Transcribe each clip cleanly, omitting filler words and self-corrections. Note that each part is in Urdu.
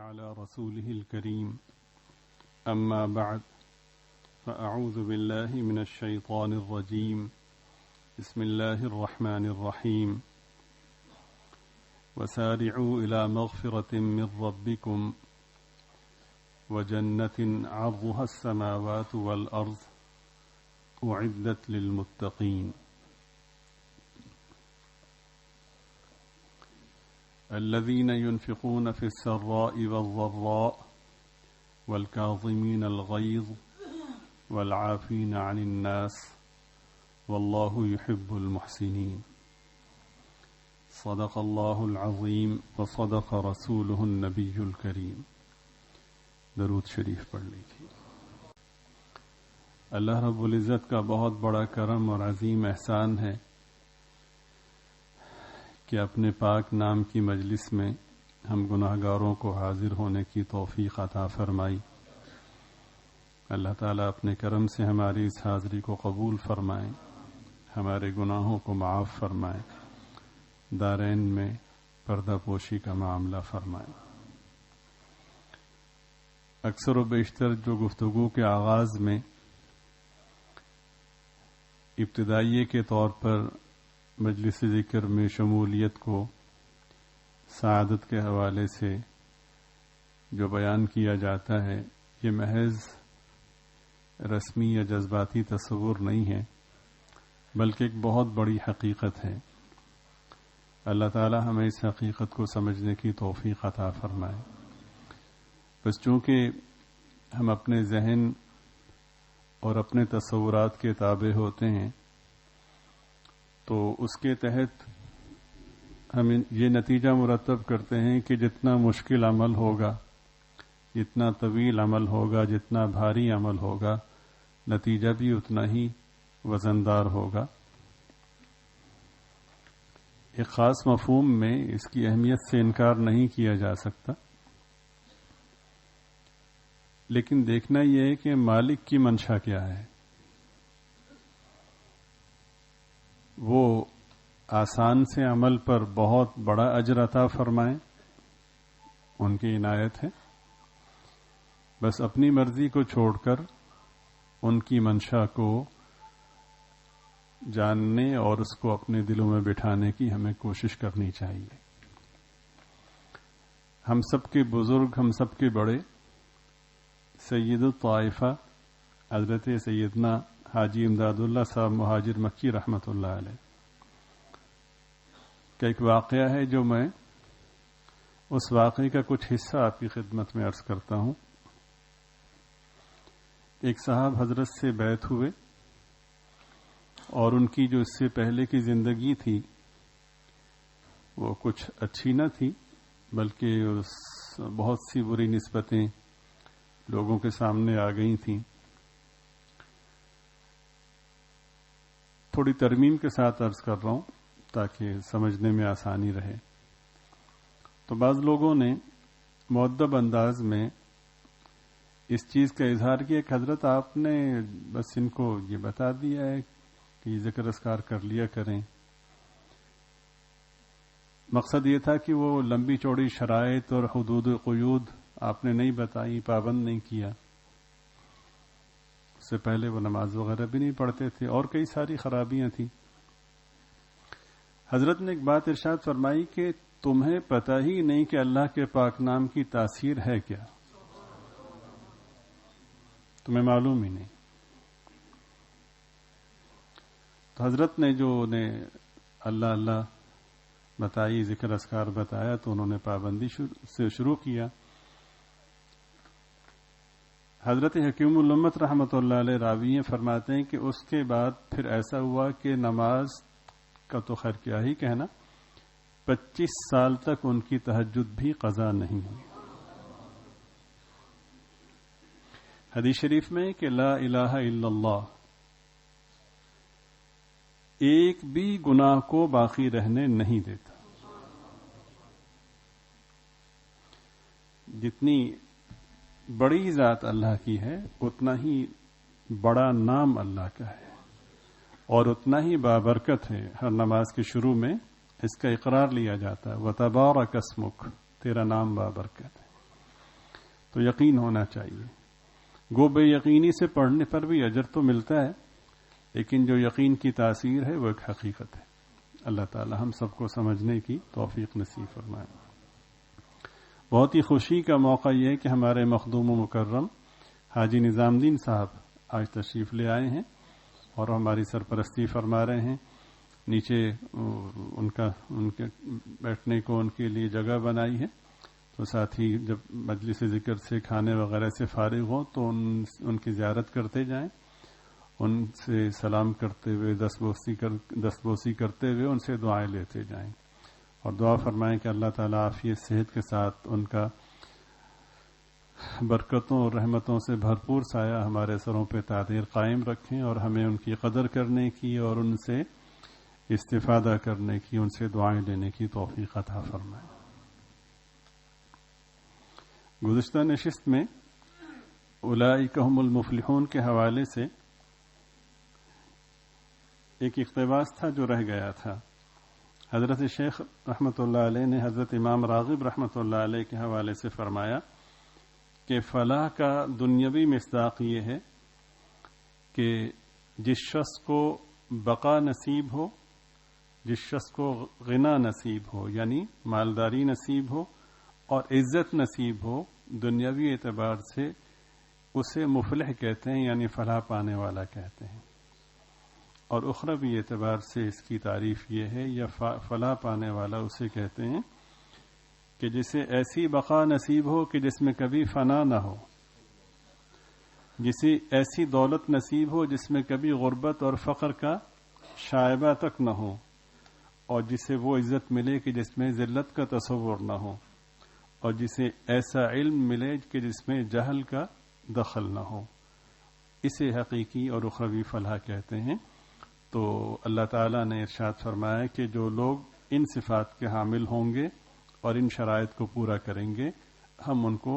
على رسوله الكريم أما بعد فأعوذ بالله من الشيطان الرجيم بسم الله الرحمن الرحيم وسارعوا إلى مغفرة من ربكم وجنة عرضها السماوات والأرض أعدت للمتقين الذين ينفقون في السراء والضراء والكاظمين الغيظ والعافين عن الناس والله يحب المحسنين صدق الله العظيم وصدق رسوله النبي الكريم. درود شریف پڑھ لیجیے. اللہ رب العزت کا بہت بڑا کرم اور عظیم احسان ہے کہ اپنے پاک نام کی مجلس میں ہم گناہگاروں کو حاضر ہونے کی توفیق عطا فرمائی. اللہ تعالیٰ اپنے کرم سے ہماری اس حاضری کو قبول فرمائیں، ہمارے گناہوں کو معاف فرمائیں، دارین میں پردہ پوشی کا معاملہ فرمائیں. اکثر و بیشتر جو گفتگو کے آغاز میں ابتدائیے کے طور پر مجلس ذکر میں شمولیت کو سعادت کے حوالے سے جو بیان کیا جاتا ہے، یہ محض رسمی یا جذباتی تصور نہیں ہے، بلکہ ایک بہت بڑی حقیقت ہے. اللہ تعالی ہمیں اس حقیقت کو سمجھنے کی توفیق عطا فرمائے. بس چونکہ ہم اپنے ذہن اور اپنے تصورات کے تابع ہوتے ہیں، تو اس کے تحت ہم یہ نتیجہ مرتب کرتے ہیں کہ جتنا مشکل عمل ہوگا، جتنا طویل عمل ہوگا، جتنا بھاری عمل ہوگا، نتیجہ بھی اتنا ہی وزندار ہوگا. ایک خاص مفہوم میں اس کی اہمیت سے انکار نہیں کیا جا سکتا، لیکن دیکھنا یہ ہے کہ مالک کی منشا کیا ہے. وہ آسان سے عمل پر بہت بڑا اجر عطا فرمائیں، ان کی عنایت ہے. بس اپنی مرضی کو چھوڑ کر ان کی منشا کو جاننے اور اس کو اپنے دلوں میں بٹھانے کی ہمیں کوشش کرنی چاہیے. ہم سب کے بزرگ، ہم سب کے بڑے سید الطائفہ حضرت سیدنا حاجی امداد اللہ صاحب مہاجر مکی رحمۃ اللہ علیہ کا ایک واقعہ ہے، جو میں اس واقعے کا کچھ حصہ آپ کی خدمت میں عرض کرتا ہوں. ایک صاحب حضرت سے بیعت ہوئے اور ان کی جو اس سے پہلے کی زندگی تھی وہ کچھ اچھی نہ تھی، بلکہ بہت سی بری نسبتیں لوگوں کے سامنے آ گئی تھیں. تھوڑی ترمیم کے ساتھ عرض کر رہا ہوں تاکہ سمجھنے میں آسانی رہے. تو بعض لوگوں نے مؤدب انداز میں اس چیز کا اظہار کیا کہ حضرت آپ نے بس ان کو یہ بتا دیا ہے کہ یہ ذکر اذکار کر لیا کریں. مقصد یہ تھا کہ وہ لمبی چوڑی شرائط اور حدود و قیود آپ نے نہیں بتائی، پابند نہیں کیا. اس سے پہلے وہ نماز وغیرہ بھی نہیں پڑھتے تھے اور کئی ساری خرابیاں تھیں. حضرت نے ایک بات ارشاد فرمائی کہ تمہیں پتہ ہی نہیں کہ اللہ کے پاک نام کی تاثیر ہے کیا، تمہیں معلوم ہی نہیں. تو حضرت نے جو انہیں اللہ اللہ بتائی، ذکر اذکار بتایا، تو انہوں نے پابندی سے شروع کیا. حضرت حکیم الامت رحمۃ اللہ علیہ راوی فرماتے ہیں کہ اس کے بعد پھر ایسا ہوا کہ نماز کا تو خیر کیا ہی کہنا، 25 سال تک ان کی تہجد بھی قضا نہیں ہوئی. حدیث شریف میں کہ لا الہ الا اللہ ایک بھی گناہ کو باقی رہنے نہیں دیتا. جتنی بڑی ذات اللہ کی ہے اتنا ہی بڑا نام اللہ کا ہے اور اتنا ہی بابرکت ہے. ہر نماز کے شروع میں اس کا اقرار لیا جاتا ہے وَتَبَارَكَ اسْمُكَ، تیرا نام بابرکت ہے. تو یقین ہونا چاہیے. گو بے یقینی سے پڑھنے پر بھی اجر تو ملتا ہے، لیکن جو یقین کی تاثیر ہے وہ ایک حقیقت ہے. اللہ تعالی ہم سب کو سمجھنے کی توفیق نصیب فرمائے. بہت ہی خوشی کا موقع یہ ہے کہ ہمارے مخدوم و مکرم حاجی نظام الدین صاحب آج تشریف لے آئے ہیں اور ہماری سرپرستی فرما رہے ہیں. نیچے ان کے بیٹھنے کو ان کے لیے جگہ بنائی ہے، تو ساتھی جب مجلس ذکر سے کھانے وغیرہ سے فارغ ہوں تو ان کی زیارت کرتے جائیں، ان سے سلام کرتے ہوئے دستبوسی کرتے ہوئے ان سے دعائیں لیتے جائیں، اور دعا فرمائیں کہ اللہ تعالیٰ عافیت صحت کے ساتھ ان کا برکتوں اور رحمتوں سے بھرپور سایہ ہمارے سروں پہ تعدیر قائم رکھیں، اور ہمیں ان کی قدر کرنے کی اور ان سے استفادہ کرنے کی، ان سے دعائیں لینے کی توفیق عطا فرمائیں. گزشتہ نشست میں اولئک هم المفلحون کے حوالے سے ایک اقتباس تھا جو رہ گیا تھا. حضرت شیخ رحمۃ اللہ علیہ نے حضرت امام راغب رحمۃ اللہ علیہ کے حوالے سے فرمایا کہ فلاح کا دنیاوی مصداق یہ ہے کہ جس شخص کو بقا نصیب ہو، جس شخص کو غنا نصیب ہو یعنی مالداری نصیب ہو اور عزت نصیب ہو، دنیاوی اعتبار سے اسے مفلح کہتے ہیں، یعنی فلاح پانے والا کہتے ہیں. اور اخروی اعتبار سے اس کی تعریف یہ ہے، یا فلاح پانے والا اسے کہتے ہیں کہ جسے ایسی بقا نصیب ہو کہ جس میں کبھی فنا نہ ہو، جسے ایسی دولت نصیب ہو جس میں کبھی غربت اور فقر کا شائبہ تک نہ ہو، اور جسے وہ عزت ملے کہ جس میں ذلت کا تصور نہ ہو، اور جسے ایسا علم ملے کہ جس میں جہل کا دخل نہ ہو. اسے حقیقی اور اخروی فلاح کہتے ہیں. تو اللہ تعالیٰ نے ارشاد فرمایا کہ جو لوگ ان صفات کے حامل ہوں گے اور ان شرائط کو پورا کریں گے، ہم ان کو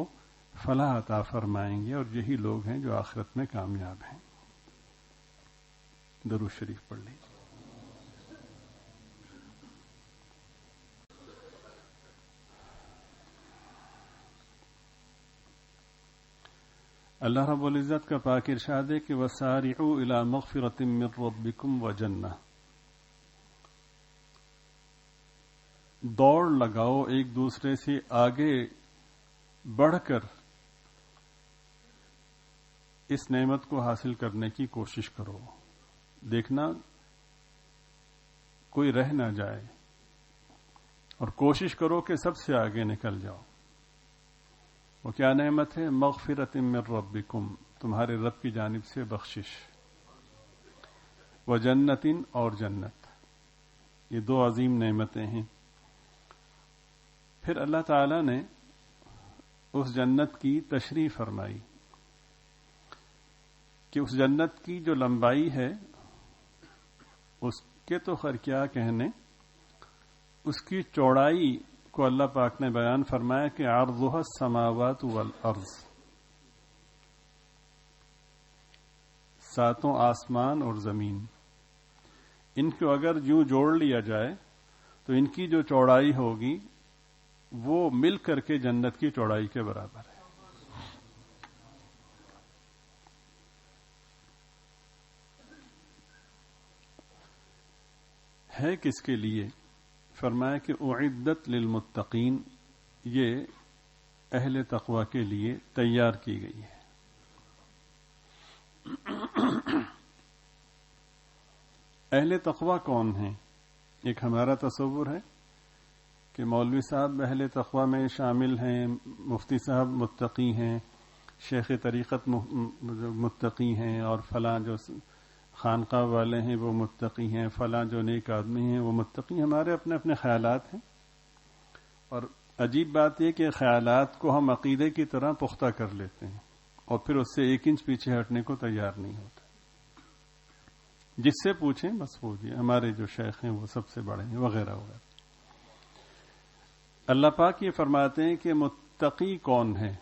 فلاح عطا فرمائیں گے، اور یہی لوگ ہیں جو آخرت میں کامیاب ہیں. درود شریف پڑھ لیجیے. اللہ رب العزت کا پاک ارشاد ہے کہ وَسَارِعُوا إِلَى مَغْفِرَةٍ مِّن رَّبِّكُمْ وَجَنَّةٍ، دوڑ لگاؤ ایک دوسرے سے آگے بڑھ کر اس نعمت کو حاصل کرنے کی کوشش کرو. دیکھنا کوئی رہ نہ جائے، اور کوشش کرو کہ سب سے آگے نکل جاؤ. وہ کیا نعمت ہے؟ مغفرۃ من ربکم، تمہارے رب کی جانب سے بخشش، وجنت، اور جنت. یہ دو عظیم نعمتیں ہیں. پھر اللہ تعالی نے اس جنت کی تشریح فرمائی کہ اس جنت کی جو لمبائی ہے اس کے تو خیر کیا کہنے، اس کی چوڑائی کو اللہ پاک نے بیان فرمایا کہ عرضها السماوات والارض، ساتوں آسمان اور زمین، ان کو اگر یوں جوڑ لیا جائے تو ان کی جو چوڑائی ہوگی وہ مل کر کے جنت کی چوڑائی کے برابر ہے. ہے کس کے لیے؟ فرمایا کہ اعدت للمتقین، یہ اہل تقوی کے لیے تیار کی گئی ہے. اہل تقوی کون ہیں؟ ایک ہمارا تصور ہے کہ مولوی صاحب اہل تقوی میں شامل ہیں، مفتی صاحب متقی ہیں، شیخ طریقت متقی ہیں، اور فلاں جو خانقاہ والے ہیں وہ متقی ہیں، فلاں جو نیک آدمی ہیں وہ متقی. ہمارے اپنے اپنے خیالات ہیں، اور عجیب بات یہ کہ خیالات کو ہم عقیدے کی طرح پختہ کر لیتے ہیں اور پھر اس سے 1 انچ پیچھے ہٹنے کو تیار نہیں ہوتے. جس سے پوچھیں بس وہ جی ہمارے جو شیخ ہیں وہ سب سے بڑے ہیں وغیرہ وغیرہ. اللہ پاک یہ فرماتے ہیں کہ متقی کون ہے؟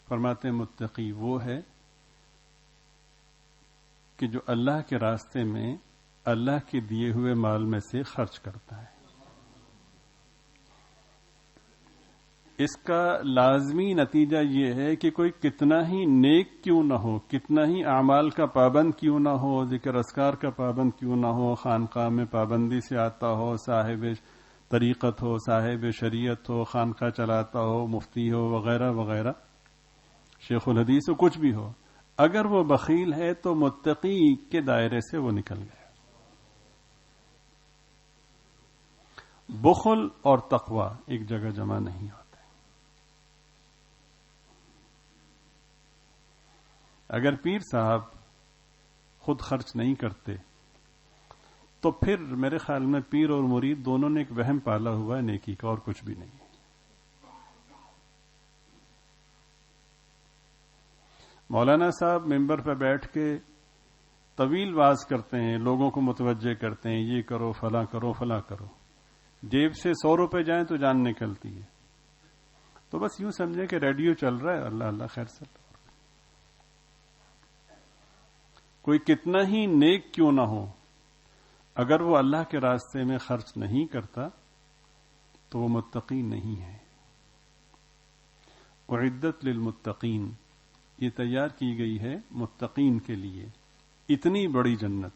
فرماتے ہیں متقی وہ ہے کہ جو اللہ کے راستے میں اللہ کے دیے ہوئے مال میں سے خرچ کرتا ہے. اس کا لازمی نتیجہ یہ ہے کہ کوئی کتنا ہی نیک کیوں نہ ہو، کتنا ہی اعمال کا پابند کیوں نہ ہو، ذکر اذکار کا پابند کیوں نہ ہو، خانقاہ میں پابندی سے آتا ہو، صاحب طریقت ہو، صاحب شریعت ہو، خانقاہ چلاتا ہو، مفتی ہو وغیرہ وغیرہ، شیخ الحدیث ہو، کچھ بھی ہو، اگر وہ بخیل ہے تو متقی کے دائرے سے وہ نکل گیا۔ بخل اور تقوی ایک جگہ جمع نہیں ہوتے۔ اگر پیر صاحب خود خرچ نہیں کرتے تو پھر میرے خیال میں پیر اور مرید دونوں نے ایک وہم پالا ہوا ہے نیکی کا، اور کچھ بھی نہیں۔ مولانا صاحب ممبر پہ بیٹھ کے طویل واز کرتے ہیں، لوگوں کو متوجہ کرتے ہیں، یہ کرو فلاں کرو فلاں کرو، جیب سے 100 روپے جائیں تو جان نکلتی ہے، تو بس یوں سمجھیں کہ ریڈیو چل رہا ہے، اللہ اللہ خیر سے۔ کوئی کتنا ہی نیک کیوں نہ ہو، اگر وہ اللہ کے راستے میں خرچ نہیں کرتا تو وہ متقی نہیں ہے۔ اعدت للمتقین، یہ تیار کی گئی ہے متقین کے لیے اتنی بڑی جنت۔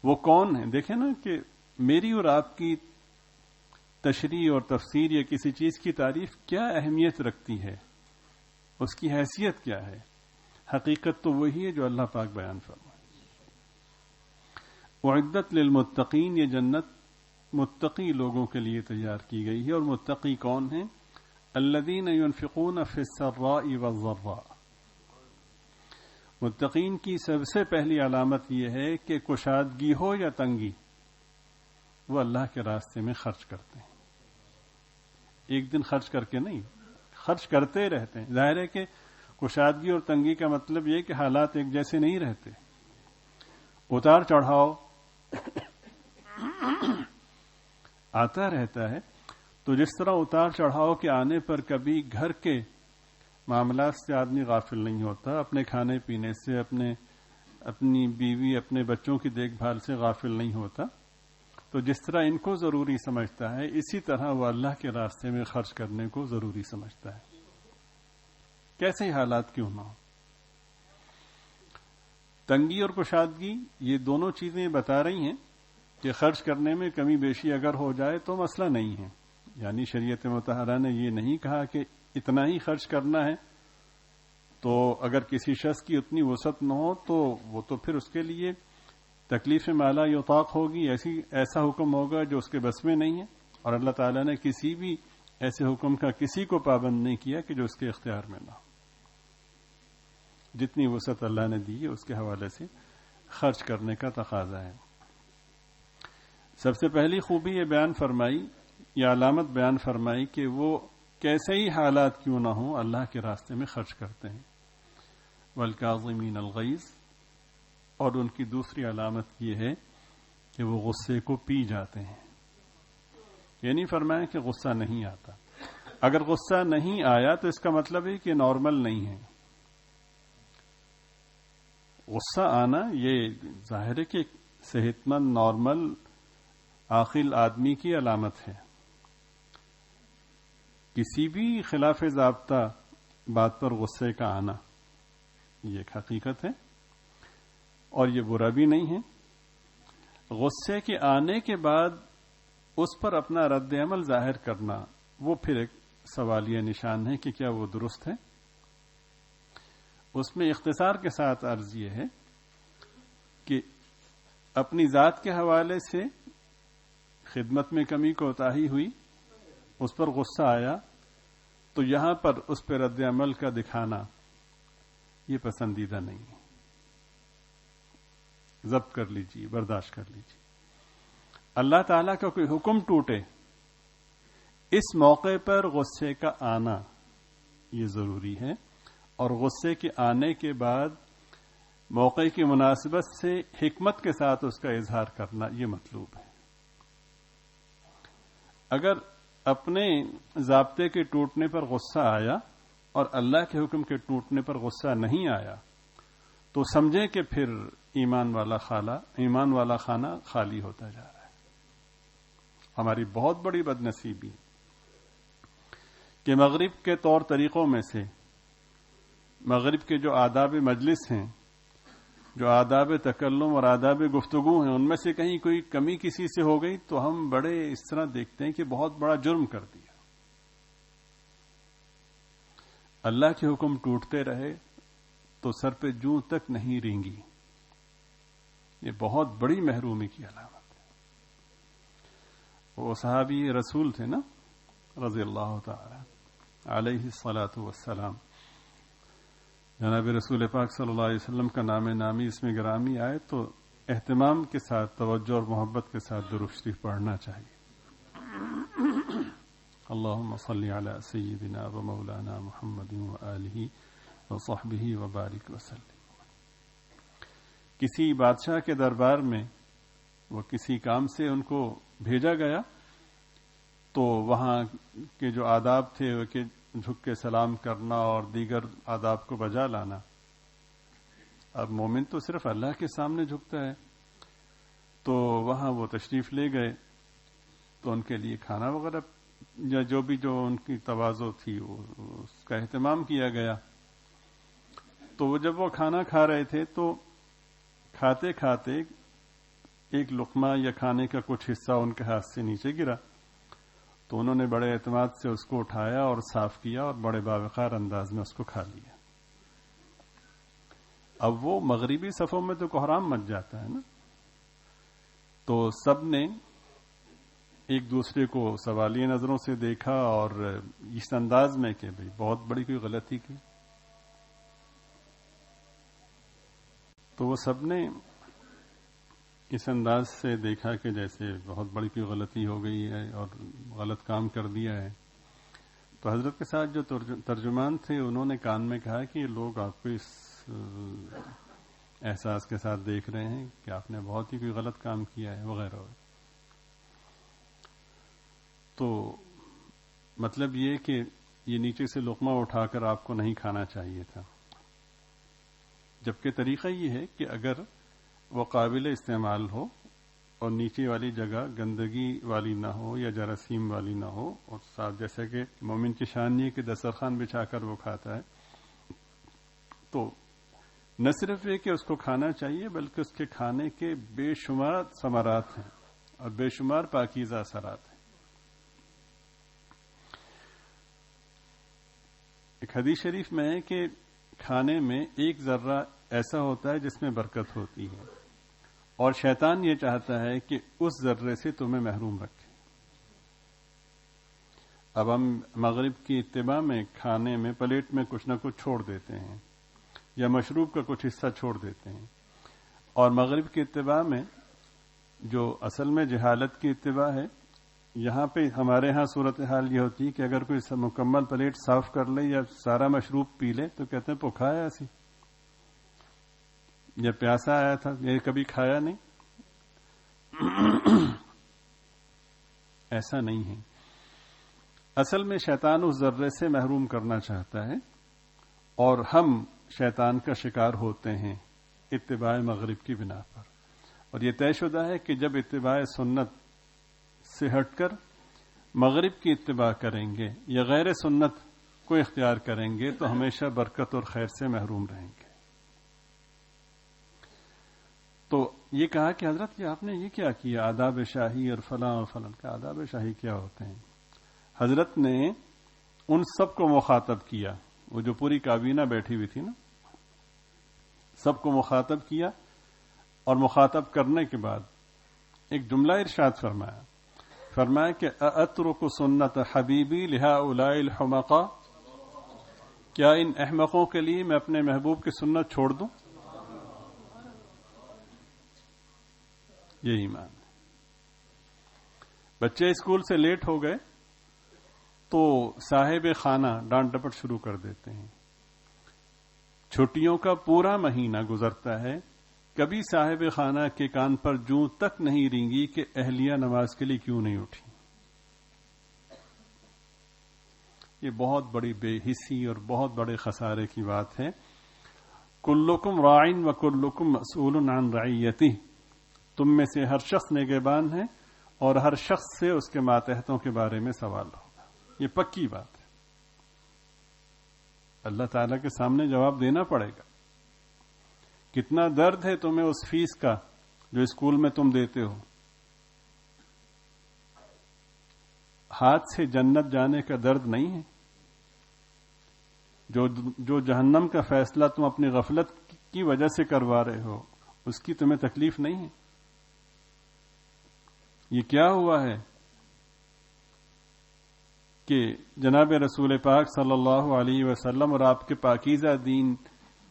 وہ کون ہے؟ دیکھیں نا کہ میری اور آپ کی تشریح اور تفسیر یا کسی چیز کی تعریف کیا اہمیت رکھتی ہے، اس کی حیثیت کیا ہے؟ حقیقت تو وہی ہے جو اللہ پاک بیان فرمائے۔ اعدت للمتقین، یہ جنت متقی لوگوں کے لیے تیار کی گئی ہے، اور متقی کون ہیں؟ الذین ينفقون فی السراء والضراء۔ متقین کی سب سے پہلی علامت یہ ہے کہ کشادگی ہو یا تنگی، وہ اللہ کے راستے میں خرچ کرتے ہیں۔ ایک دن خرچ کر کے نہیں، خرچ کرتے رہتے ہیں۔ ظاہر ہے کہ کشادگی اور تنگی کا مطلب یہ کہ حالات ایک جیسے نہیں رہتے، اتار چڑھاؤ آتا رہتا ہے۔ تو جس طرح اتار چڑھاؤ کے آنے پر کبھی گھر کے معاملات سے آدمی غافل نہیں ہوتا، اپنے کھانے پینے سے، اپنی بیوی اپنے بچوں کی دیکھ بھال سے غافل نہیں ہوتا، تو جس طرح ان کو ضروری سمجھتا ہے اسی طرح وہ اللہ کے راستے میں خرچ کرنے کو ضروری سمجھتا ہے، کیسے ہی حالات کیوں نہ ہو۔ تنگی اور کشادگی یہ دونوں چیزیں بتا رہی ہیں کہ خرچ کرنے میں کمی بیشی اگر ہو جائے تو مسئلہ نہیں ہے، یعنی شریعت مطہرہ نے یہ نہیں کہا کہ اتنا ہی خرچ کرنا ہے، تو اگر کسی شخص کی اتنی وسعت نہ ہو تو وہ تو پھر اس کے لیے تکلیف مالا یطاق ہوگی، ایسا حکم ہوگا جو اس کے بس میں نہیں ہے، اور اللہ تعالیٰ نے کسی بھی ایسے حکم کا کسی کو پابند نہیں کیا کہ جو اس کے اختیار میں نہ ہو۔ جتنی وسعت اللہ نے دی ہے اس کے حوالے سے خرچ کرنے کا تقاضا ہے۔ سب سے پہلی خوبی یہ بیان فرمائی، یہ علامت بیان فرمائی کہ وہ کیسے ہی حالات کیوں نہ ہوں اللہ کے راستے میں خرچ کرتے ہیں۔ والکاظمین الغیظ، اور ان کی دوسری علامت یہ ہے کہ وہ غصے کو پی جاتے ہیں۔ یہ نہیں فرمایا کہ غصہ نہیں آتا، اگر غصہ نہیں آیا تو اس کا مطلب ہے کہ نارمل نہیں ہے۔ غصہ آنا یہ ظاہر ہے کہ صحت مند نارمل عاقل آدمی کی علامت ہے۔ کسی بھی خلاف ضابطہ بات پر غصے کا آنا یہ ایک حقیقت ہے، اور یہ برا بھی نہیں ہے۔ غصے کے آنے کے بعد اس پر اپنا رد عمل ظاہر کرنا وہ پھر ایک سوالیہ نشان ہے کہ کیا وہ درست ہے۔ اس میں اختصار کے ساتھ عرض یہ ہے کہ اپنی ذات کے حوالے سے خدمت میں کمی کوتاہی ہوئی، اس پر غصہ آیا، تو یہاں پر اس پہ رد عمل کا دکھانا یہ پسندیدہ نہیں ہے۔ ضبط کر لیجیے، برداشت کر لیجیے۔ اللہ تعالیٰ کا کوئی حکم ٹوٹے، اس موقع پر غصے کا آنا یہ ضروری ہے، اور غصے کے آنے کے بعد موقع کی مناسبت سے حکمت کے ساتھ اس کا اظہار کرنا یہ مطلوب ہے۔ اگر اپنے ضابطے کے ٹوٹنے پر غصہ آیا اور اللہ کے حکم کے ٹوٹنے پر غصہ نہیں آیا تو سمجھیں کہ پھر ایمان والا خانہ خالی ہوتا جا رہا ہے۔ ہماری بہت بڑی بدنصیبی کہ مغرب کے طور طریقوں میں سے، مغرب کے جو آداب مجلس ہیں، جو آداب تکلم اور آداب گفتگو ہیں، ان میں سے کہیں کوئی کمی کسی سے ہو گئی تو ہم بڑے اس طرح دیکھتے ہیں کہ بہت بڑا جرم کر دیا۔ اللہ کے حکم ٹوٹتے رہے تو سر پہ جوں تک نہیں رینگی، یہ بہت بڑی محرومی کی علامت ہے۔ وہ صحابی رسول تھے نا رضی اللہ تعالی علیہ الصلاۃ والسلام، جناب رسول پاک صلی اللہ علیہ وسلم کا نام نامی اس میں گرامی آئے تو اہتمام کے ساتھ، توجہ اور محبت کے ساتھ درود شریف پڑھنا چاہیے۔ اللہم صلی علی سیدنا و مولانا محمد و آلہ و صحبہ و بارک وسلم۔ کسی بادشاہ کے دربار میں وہ کسی کام سے ان کو بھیجا گیا تو وہاں کے جو آداب تھے وہ کہ جھک کے سلام کرنا اور دیگر آداب کو بجا لانا۔ اب مومن تو صرف اللہ کے سامنے جھکتا ہے، تو وہاں وہ تشریف لے گئے تو ان کے لیے کھانا وغیرہ یا جو ان کی تواضع تھی اس کا اہتمام کیا گیا۔ تو جب وہ کھانا کھا رہے تھے تو کھاتے کھاتے ایک لقمہ یا کھانے کا کچھ حصہ ان کے ہاتھ سے نیچے گرا، تو انہوں نے بڑے اعتماد سے اس کو اٹھایا اور صاف کیا اور بڑے باوقار انداز میں اس کو کھا لیا۔ اب وہ مغربی صفوں میں تو کوہرام مچ جاتا ہے نا، تو سب نے ایک دوسرے کو سوالیہ نظروں سے دیکھا اور اس انداز میں کہ بھئی بہت بڑی کوئی غلطی کی، تو وہ سب نے اس انداز سے دیکھا کہ جیسے بہت بڑی کوئی غلطی ہو گئی ہے اور غلط کام کر دیا ہے۔ تو حضرت کے ساتھ جو ترجمان تھے انہوں نے کان میں کہا کہ یہ لوگ آپ کو اس احساس کے ساتھ دیکھ رہے ہیں کہ آپ نے بہت ہی کوئی غلط کام کیا ہے وغیرہ۔ تو مطلب یہ کہ یہ نیچے سے لقمہ اٹھا کر آپ کو نہیں کھانا چاہیے تھا، جبکہ طریقہ یہ ہے کہ اگر وہ قابل استعمال ہو اور نیچے والی جگہ گندگی والی نہ ہو یا جراثیم والی نہ ہو، اور صاحب جیسا کہ مومن کی شان یہ کہ دسترخوان بچھا کر وہ کھاتا ہے، تو نہ صرف یہ کہ اس کو کھانا چاہیے بلکہ اس کے کھانے کے بے شمار ثمرات ہیں اور بے شمار پاکیزہ اثرات ہیں۔ ایک حدیث شریف میں ہے کہ کھانے میں ایک ذرہ ایسا ہوتا ہے جس میں برکت ہوتی ہے، اور شیطان یہ چاہتا ہے کہ اس ذرے سے تمہیں محروم رکھے۔ اب ہم مغرب کی اتباع میں کھانے میں پلیٹ میں کچھ نہ کچھ چھوڑ دیتے ہیں یا مشروب کا کچھ حصہ چھوڑ دیتے ہیں، اور مغرب کی اتباع میں جو اصل میں جہالت کی اتباع ہے، یہاں پہ ہمارے ہاں صورتحال یہ ہوتی ہے کہ اگر کوئی مکمل پلیٹ صاف کر لے یا سارا مشروب پی لے تو کہتے ہیں بھوکا ہے ایسی یا پیاسا آیا تھا، یہ کبھی کھایا نہیں۔ ایسا نہیں ہے، اصل میں شیطان اس ذرے سے محروم کرنا چاہتا ہے، اور ہم شیطان کا شکار ہوتے ہیں اتباع مغرب کی بنا پر۔ اور یہ طے شدہ ہے کہ جب اتباع سنت سے ہٹ کر مغرب کی اتباع کریں گے یا غیر سنت کو اختیار کریں گے تو ہمیشہ برکت اور خیر سے محروم رہیں گے۔ تو یہ کہا کہ حضرت یہ آپ نے یہ کیا کیا، آداب شاہی اور فلاں اور فلاں کا آداب شاہی کیا ہوتے ہیں؟ حضرت نے ان سب کو مخاطب کیا، وہ جو پوری کابینہ بیٹھی ہوئی تھی نا، سب کو مخاطب کیا، اور مخاطب کرنے کے بعد ایک جملہ ارشاد فرمایا کہ اترک سنت حبیبی لہؤلاء الحمقاء، کیا ان احمقوں کے لیے میں اپنے محبوب کی سنت چھوڑ دوں؟ یہ ایمان ہے۔ بچے اسکول سے لیٹ ہو گئے تو صاحب خانہ ڈانٹ ڈپٹ شروع کر دیتے ہیں۔ چھٹیوں کا پورا مہینہ گزرتا ہے، کبھی صاحب خانہ کے کان پر جوں تک نہیں رینگی کہ اہلیہ نماز کے لیے کیوں نہیں اٹھی۔ یہ بہت بڑی بے حسی اور بہت بڑے خسارے کی بات ہے۔ کلکم راعٍ وکلکم مسئول عن رعیتہ، تم میں سے ہر شخص نگہبان ہے اور ہر شخص سے اس کے ماتحتوں کے بارے میں سوال ہوگا۔ یہ پکی بات ہے۔ اللہ تعالیٰ کے سامنے جواب دینا پڑے گا. کتنا درد ہے تمہیں اس فیس کا جو اسکول میں تم دیتے ہو. ہاتھ سے جنت جانے کا درد نہیں ہے. جو جہنم کا فیصلہ تم اپنی غفلت کی وجہ سے کروا رہے ہو اس کی تمہیں تکلیف نہیں ہے. یہ کیا ہوا ہے کہ جناب رسول پاک صلی اللہ علیہ وسلم اور آپ کے پاکیزہ دین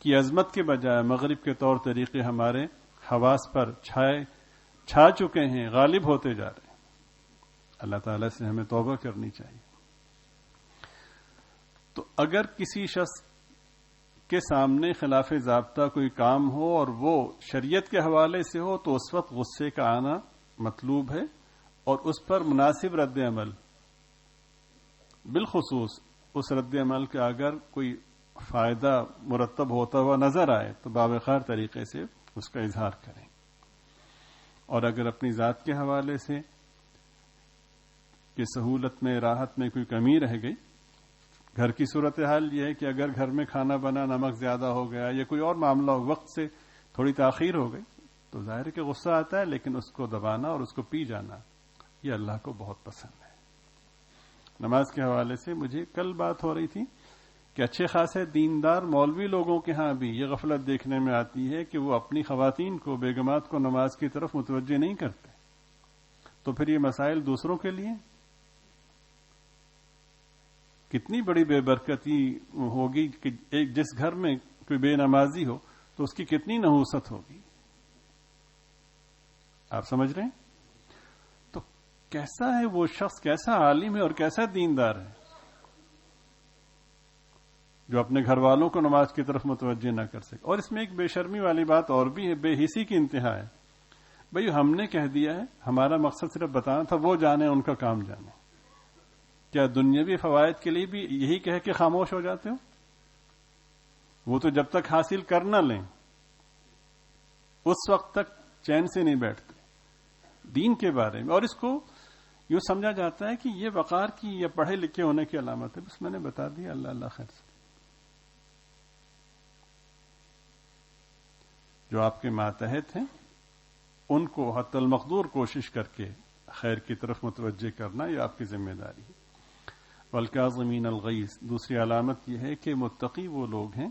کی عظمت کے بجائے مغرب کے طور طریقے ہمارے حواس پر چھا چکے ہیں، غالب ہوتے جا رہے ہیں. اللہ تعالیٰ سے ہمیں توبہ کرنی چاہیے. تو اگر کسی شخص کے سامنے خلاف ضابطہ کوئی کام ہو اور وہ شریعت کے حوالے سے ہو تو اس وقت غصے کا آنا مطلوب ہے اور اس پر مناسب رد عمل، بالخصوص اس رد عمل کا اگر کوئی فائدہ مرتب ہوتا ہوا نظر آئے تو باوقار طریقے سے اس کا اظہار کریں. اور اگر اپنی ذات کے حوالے سے کہ سہولت میں راحت میں کوئی کمی رہ گئی، گھر کی صورتحال یہ ہے کہ اگر گھر میں کھانا بنا نمک زیادہ ہو گیا یا کوئی اور معاملہ وقت سے تھوڑی تاخیر ہو گئی تو ظاہر ہے کہ غصہ آتا ہے، لیکن اس کو دبانا اور اس کو پی جانا یہ اللہ کو بہت پسند ہے. نماز کے حوالے سے مجھے کل بات ہو رہی تھی کہ اچھے خاصے دیندار مولوی لوگوں کے ہاں بھی یہ غفلت دیکھنے میں آتی ہے کہ وہ اپنی خواتین کو، بیگمات کو نماز کی طرف متوجہ نہیں کرتے. تو پھر یہ مسائل دوسروں کے لیے کتنی بڑی بے برکتی ہوگی کہ ایک جس گھر میں کوئی بے نمازی ہو تو اس کی کتنی نحوست ہوگی. آپ سمجھ رہے ہیں؟ تو کیسا ہے وہ شخص، کیسا عالم ہے اور کیسا دیندار ہے جو اپنے گھر والوں کو نماز کی طرف متوجہ نہ کر سکے. اور اس میں ایک بے شرمی والی بات اور بھی ہے، بے حسی کی انتہا ہے. بھئی ہم نے کہہ دیا ہے، ہمارا مقصد صرف بتانا تھا، وہ جانے ان کا کام جانے. کیا دنیاوی فوائد کے لیے بھی یہی کہہ کے خاموش ہو جاتے ہو؟ وہ تو جب تک حاصل کر نہ لیں اس وقت تک چین سے نہیں بیٹھتے دین کے بارے میں. اور اس کو یوں سمجھا جاتا ہے کہ یہ وقار کی یا پڑھے لکھے ہونے کی علامت ہے. بس میں نے بتا دیا، اللہ اللہ خیر سے. جو آپ کے ماتحت ہیں ان کو حتی المقدور کوشش کر کے خیر کی طرف متوجہ کرنا یہ آپ کی ذمہ داری ہے. والکاظمین الغیظ، دوسری علامت یہ ہے کہ متقی وہ لوگ ہیں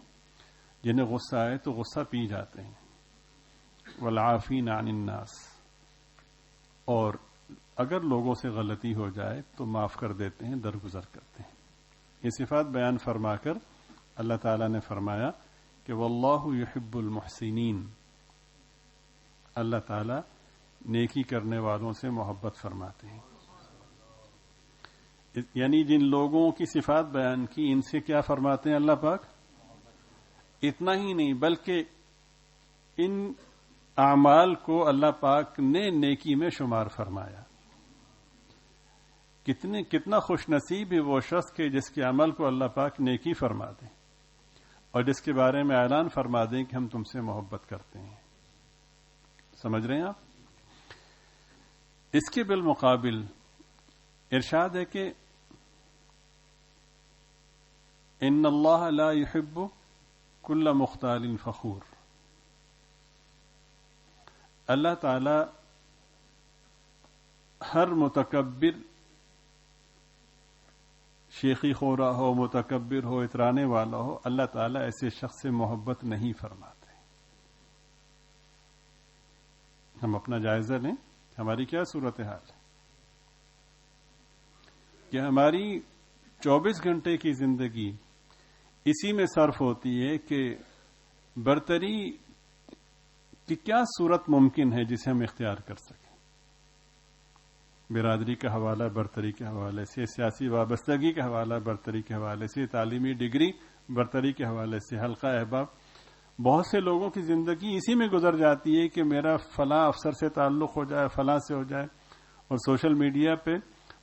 جنہیں غصہ آئے تو غصہ پی جاتے ہیں. والعافین عن الناس، اور اگر لوگوں سے غلطی ہو جائے تو معاف کر دیتے ہیں، درگزر کرتے ہیں. یہ صفات بیان فرما کر اللہ تعالیٰ نے فرمایا کہ واللہ یحب المحسنین، اللہ تعالیٰ نیکی کرنے والوں سے محبت فرماتے ہیں. یعنی جن لوگوں کی صفات بیان کی ان سے کیا فرماتے ہیں اللہ پاک؟ اتنا ہی نہیں بلکہ ان اعمال کو اللہ پاک نے نیکی میں شمار فرمایا. کتنا خوش نصیب ہے وہ شخص کے جس کے عمل کو اللہ پاک نیکی فرما دیں اور جس کے بارے میں اعلان فرما دیں کہ ہم تم سے محبت کرتے ہیں. سمجھ رہے ہیں آپ؟ اس کے بالمقابل ارشاد ہے کہ ان اللہ لا يحب كل مختال فخور، اللہ تعالی ہر متکبر، شیخی خورا ہو، متکبر ہو، اترانے والا ہو، اللہ تعالی ایسے شخص سے محبت نہیں فرماتے. ہم اپنا جائزہ لیں، ہماری کیا صورتحال ہے کہ ہماری 24 گھنٹے کی زندگی اسی میں صرف ہوتی ہے کہ برتری کی کیا صورت ممکن ہے جسے ہم اختیار کر سکیں. برادری کا حوالہ برتری کے حوالے سے، سیاسی وابستگی کا حوالہ برتری کے حوالے سے، تعلیمی ڈگری برتری کے حوالے سے، حلقہ احباب. بہت سے لوگوں کی زندگی اسی میں گزر جاتی ہے کہ میرا فلاں افسر سے تعلق ہو جائے، فلاں سے ہو جائے، اور سوشل میڈیا پہ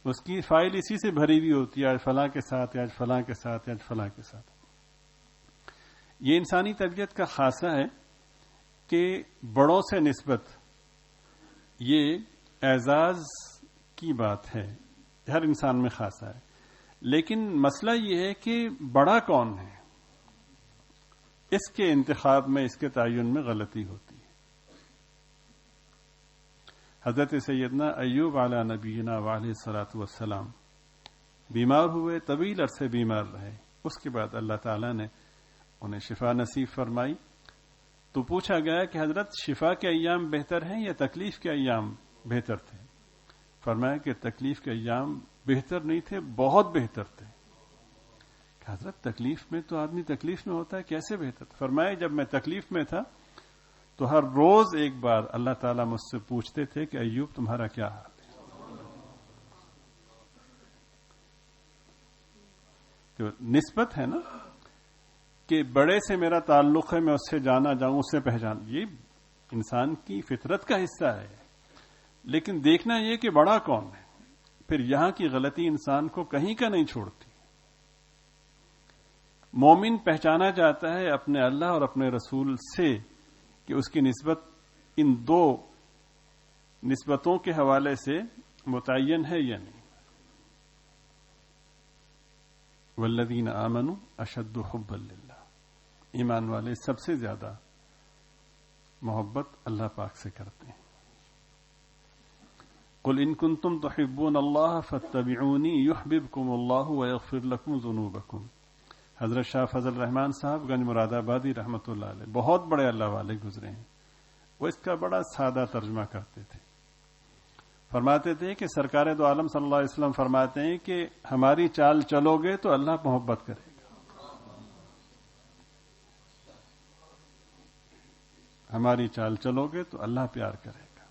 اس کی فائل اسی سے بھری ہوئی ہوتی ہے، آج فلاں کے ساتھ، آج فلاں کے ساتھ، آج فلاں کے ساتھ. یہ انسانی طبیعت کا خاصہ ہے کہ بڑوں سے نسبت یہ اعزاز کی بات ہے، ہر انسان میں خاصہ ہے. لیکن مسئلہ یہ ہے کہ بڑا کون ہے؟ اس کے انتخاب میں، اس کے تعین میں غلطی ہوتی ہے۔ حضرت سیدنا ایوب علیہ نبینا وعلیہ الصلوۃ والسلام بیمار ہوئے، طویل عرصے بیمار رہے، اس کے بعد اللہ تعالیٰ نے انہیں شفا نصیب فرمائی۔ تو پوچھا گیا کہ حضرت کہ ایام بہتر ہیں یا تکلیف کے ایام بہتر تھے؟ فرمایا کہ تکلیف کے ایام بہتر نہیں تھے، بہت بہتر تھے۔ کہ حضرت تکلیف میں تو آدمی تکلیف میں ہوتا ہے، کیسے بہتر تھا؟ فرمایا جب میں تکلیف میں تھا تو ہر روز ایک بار اللہ تعالیٰ مجھ سے پوچھتے تھے کہ ایوب تمہارا کیا حال ہے؟ جو نسبت ہے نا کہ بڑے سے میرا تعلق ہے، میں اس سے جانا جاؤں، اس سے پہچان، یہ انسان کی فطرت کا حصہ ہے، لیکن دیکھنا یہ کہ بڑا کون ہے۔ پھر یہاں کی غلطی انسان کو کہیں کا نہیں چھوڑتی۔ مومن پہچانا جاتا ہے اپنے اللہ اور اپنے رسول سے کہ اس کی نسبت ان دو نسبتوں کے حوالے سے متعین ہے یا نہیں۔ والذین آمنوا اشد حبا للہ، ایمان والے سب سے زیادہ محبت اللہ پاک سے کرتے ہیں۔ قل ان کنتم تحبون اللہ فاتبعونی یحببکم اللہ ویغفر لکم ذنوبکم۔ حضرت شاہ فضل الرحمان صاحب گنج مراد آبادی رحمۃ اللہ علیہ بہت بڑے اللہ والے گزرے ہیں، وہ اس کا بڑا سادہ ترجمہ کرتے تھے۔ فرماتے تھے کہ سرکار دو عالم صلی اللہ علیہ وسلم فرماتے ہیں کہ ہماری چال چلو گے تو اللہ محبت کرے گا، ہماری چال چلو گے تو اللہ پیار کرے گا۔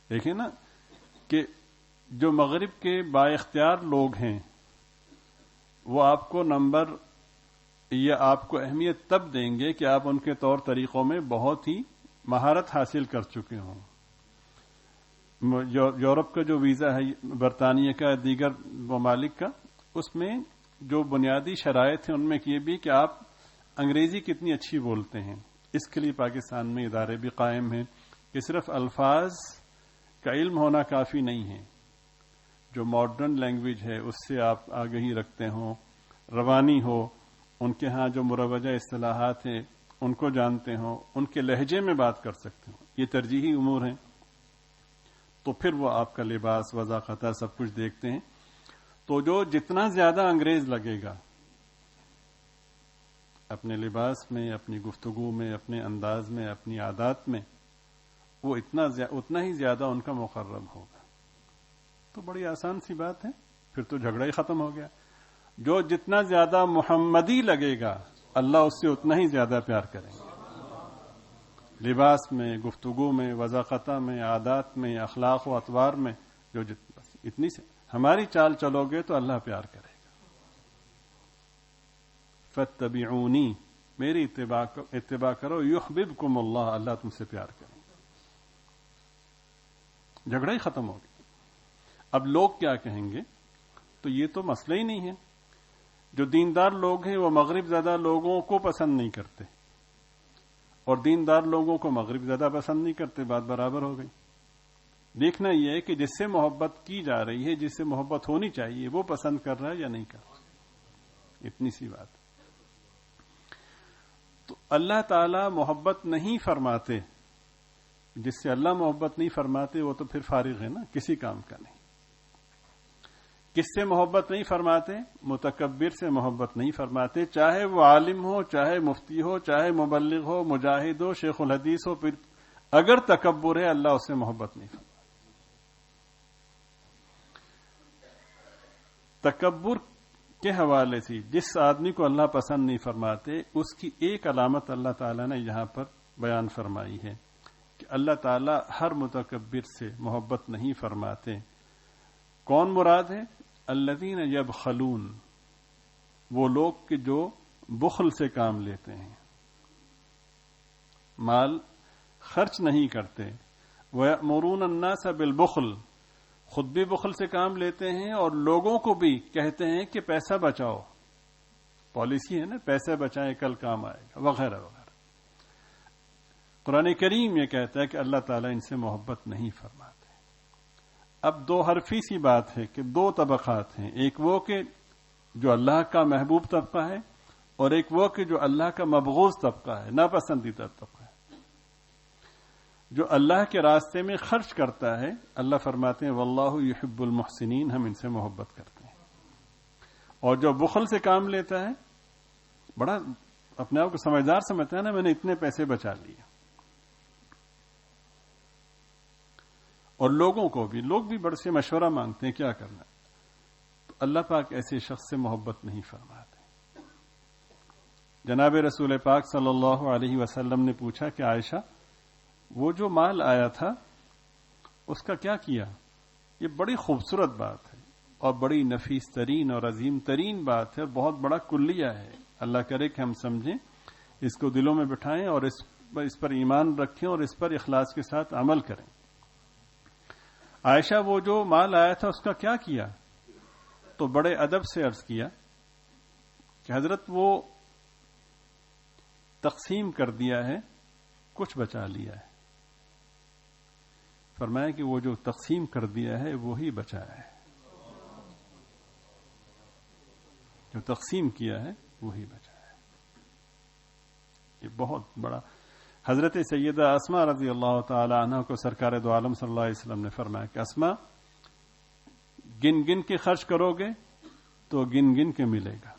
دیکھیں نا کہ جو مغرب کے با اختیار لوگ ہیں وہ آپ کو نمبر یا آپ کو اہمیت تب دیں گے کہ آپ ان کے طور طریقوں میں بہت ہی مہارت حاصل کر چکے ہوں۔ یورپ کا جو ویزا ہے، برطانیہ کا، دیگر ممالک کا، اس میں جو بنیادی شرائط ہیں ان میں یہ بھی کہ آپ انگریزی کتنی اچھی بولتے ہیں۔ اس کے لیے پاکستان میں ادارے بھی قائم ہیں کہ صرف الفاظ کا علم ہونا کافی نہیں ہے، جو ماڈرن لینگویج ہے اس سے آپ آگہی رکھتے ہوں، روانی ہو، ان کے ہاں جو مروجہ اصطلاحات ہیں ان کو جانتے ہوں، ان کے لہجے میں بات کر سکتے ہوں، یہ ترجیحی امور ہیں۔ تو پھر وہ آپ کا لباس، وضاقتہ سب کچھ دیکھتے ہیں۔ تو جو جتنا زیادہ انگریز لگے گا اپنے لباس میں، اپنی گفتگو میں، اپنے انداز میں، اپنی عادات میں، وہ اتنا ہی زیادہ ان کا مقرب ہوگا۔ تو بڑی آسان سی بات ہے، پھر تو جھگڑا ہی ختم ہو گیا۔ جو جتنا زیادہ محمدی لگے گا اللہ اس سے اتنا ہی زیادہ پیار کریں گے، لباس میں، گفتگو میں، وضاقتہ میں، عادات میں، اخلاق و اطوار میں، جو اتنی سے ہماری چال چلو گے تو اللہ پیار کرے گا۔ فاتبعونی، میری اتباع کرو، یحببکم اللہ، اللہ تم سے پیار کرے گا۔ جھگڑا ہی ختم ہو گیا۔ اب لوگ کیا کہیں گے؟ تو یہ تو مسئلہ ہی نہیں ہے۔ جو دیندار لوگ ہیں وہ مغرب زدہ لوگوں کو پسند نہیں کرتے، اور دیندار لوگوں کو مغرب زدہ پسند نہیں کرتے، بات برابر ہو گئی۔ دیکھنا یہ ہے کہ جس سے محبت کی جا رہی ہے، جس سے محبت ہونی چاہیے، وہ پسند کر رہا ہے یا نہیں کر رہا، اتنی سی بات۔ تو اللہ تعالی محبت نہیں فرماتے، جس سے اللہ محبت نہیں فرماتے وہ تو پھر فارغ ہے نا، کسی کام کا نہیں۔ کس سے محبت نہیں فرماتے؟ متکبر سے محبت نہیں فرماتے، چاہے وہ عالم ہو، چاہے مفتی ہو، چاہے مبلغ ہو، مجاہد ہو، شیخ الحدیث ہو، پھر اگر تکبر ہے اللہ اس سے محبت نہیں فرماتا۔ تکبر کے حوالے سے جس آدمی کو اللہ پسند نہیں فرماتے، اس کی ایک علامت اللہ تعالیٰ نے یہاں پر بیان فرمائی ہے کہ اللہ تعالیٰ ہر متکبر سے محبت نہیں فرماتے۔ کون مراد ہے؟ الذین یبخلون، وہ لوگ کہ جو بخل سے کام لیتے ہیں، مال خرچ نہیں کرتے۔ وَيَأْمُرُونَ النَّاسَ بِالْبُخْلِ، خود بھی بخل سے کام لیتے ہیں اور لوگوں کو بھی کہتے ہیں کہ پیسہ بچاؤ، پالیسی ہے نا، پیسے بچائیں کل کام آئے گا، وغیرہ وغیرہ۔ قرآن کریم یہ کہتا ہے کہ اللہ تعالیٰ ان سے محبت نہیں فرماتے۔ اب دو حرفی سی بات ہے کہ دو طبقات ہیں، ایک وہ کہ جو اللہ کا محبوب طبقہ ہے، اور ایک وہ کہ جو اللہ کا مبغوض طبقہ ہے، ناپسندیدہ طبقہ ہے۔ جو اللہ کے راستے میں خرچ کرتا ہے، اللہ فرماتے ہیں واللہ یحب المحسنین، ہم ان سے محبت کرتے ہیں۔ اور جو بخل سے کام لیتا ہے، بڑا اپنے آپ کو سمجھدار سمجھتا ہے نا، میں نے اتنے پیسے بچا لیے، اور لوگوں کو بھی، لوگ بھی بڑے سے مشورہ مانگتے ہیں کیا کرنا ہے، تو اللہ پاک ایسے شخص سے محبت نہیں فرماتے۔ جناب رسول پاک صلی اللہ علیہ وسلم نے پوچھا کہ عائشہ، وہ جو مال آیا تھا اس کا کیا کیا؟ یہ بڑی خوبصورت بات ہے اور بڑی نفیس ترین اور عظیم ترین بات ہے، اور بہت بڑا کلیہ ہے۔ اللہ کرے کہ ہم سمجھیں، اس کو دلوں میں بٹھائیں اور اس پر ایمان رکھیں اور اس پر اخلاص کے ساتھ عمل کریں۔ عائشہ، وہ جو مال آیا تھا اس کا کیا کیا؟ تو بڑے ادب سے عرض کیا کہ حضرت وہ تقسیم کر دیا ہے، کچھ بچا لیا ہے۔ فرمایا کہ وہ جو تقسیم کر دیا ہے وہی بچا ہے، جو تقسیم کیا ہے وہی بچا ہے۔ یہ بہت بڑا، حضرت سیدہ اسماء رضی اللہ تعالی عنہ کو سرکار دو عالم صلی اللہ علیہ وسلم نے فرمایا کہ اسماء، گن گن کے خرچ کرو گے تو گن گن کے ملے گا،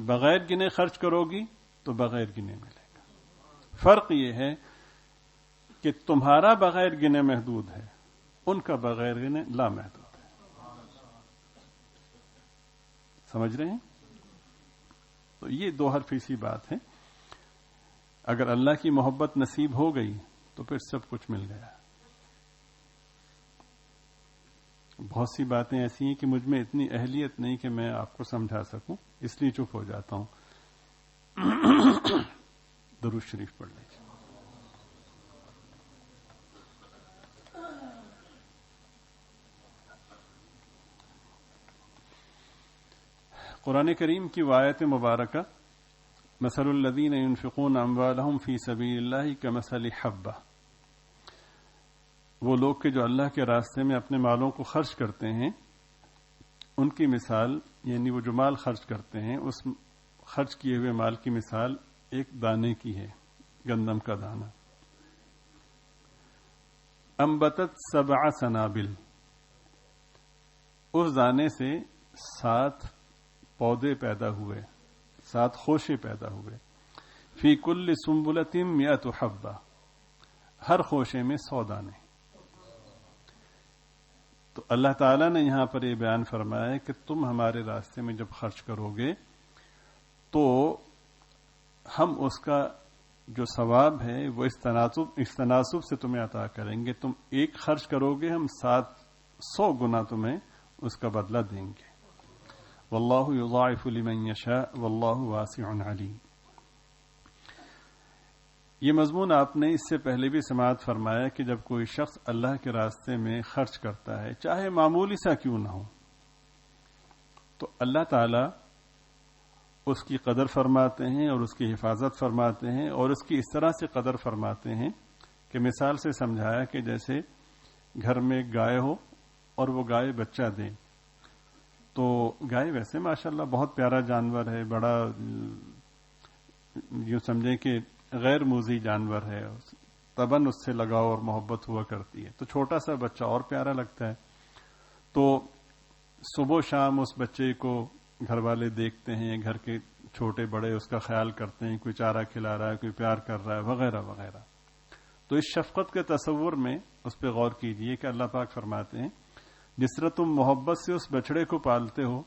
بغیر گنے خرچ کرو گی تو بغیر گنے ملے گا۔ فرق یہ ہے کہ تمہارا بغیر گنے محدود ہے، ان کا بغیر گنے لامحدود ہے۔ سمجھ رہے ہیں؟ تو یہ دو حرفی سی بات ہے۔ اگر اللہ کی محبت نصیب ہو گئی تو پھر سب کچھ مل گیا۔ بہت سی باتیں ایسی ہیں کہ مجھ میں اتنی اہلیت نہیں کہ میں آپ کو سمجھا سکوں، اس لیے چپ ہو جاتا ہوں۔ درود شریف پڑھ لیجیے۔ قرآن کریم کی آیت مبارکہ، مثل الذین ينفقون اموالهم فی سبیل اللہ کمثل حبہ، وہ لوگ کہ جو اللہ کے راستے میں اپنے مالوں کو خرچ کرتے ہیں، ان کی مثال، یعنی وہ جو مال خرچ کرتے ہیں، اس خرچ کیے ہوئے مال کی مثال ایک دانے کی ہے، گندم کا دانہ۔ انبتت 7 سنابل، اس دانے سے 7 پودے پیدا ہوئے، 7 خوشے پیدا ہوئے۔ فی کل سنبلۃ 100 حبہ، ہر خوشے میں 100 دانے۔ تو اللہ تعالیٰ نے یہاں پر یہ بیان فرمایا ہے کہ تم ہمارے راستے میں جب خرچ کرو گے تو ہم اس کا جو ثواب ہے وہ اس تناسب سے تمہیں عطا کریں گے۔ تم ایک خرچ کرو گے، ہم 700 گنا تمہیں اس کا بدلہ دیں گے۔ واللہ یضاعف لمن یشاء واللہ واسع علیم۔ یہ مضمون آپ نے اس سے پہلے بھی سماعت فرمایا کہ جب کوئی شخص اللہ کے راستے میں خرچ کرتا ہے، چاہے معمولی سا کیوں نہ ہو، تو اللہ تعالی اس کی قدر فرماتے ہیں اور اس کی حفاظت فرماتے ہیں، اور اس کی اس طرح سے قدر فرماتے ہیں کہ مثال سے سمجھایا کہ جیسے گھر میں گائے ہو اور وہ گائے بچہ دے، تو گائے ویسے ماشاءاللہ بہت پیارا جانور ہے، بڑا یوں سمجھیں کہ غیر موذی جانور ہے، طبعاً اس سے لگاؤ اور محبت ہوا کرتی ہے، تو چھوٹا سا بچہ اور پیارا لگتا ہے۔ تو صبح و شام اس بچے کو گھر والے دیکھتے ہیں، گھر کے چھوٹے بڑے اس کا خیال کرتے ہیں، کوئی چارہ کھلا رہا ہے، کوئی پیار کر رہا ہے، وغیرہ وغیرہ۔ تو اس شفقت کے تصور میں اس پہ غور کیجئے کہ اللہ پاک فرماتے ہیں جس طرح تم محبت سے اس بچڑے کو پالتے ہو،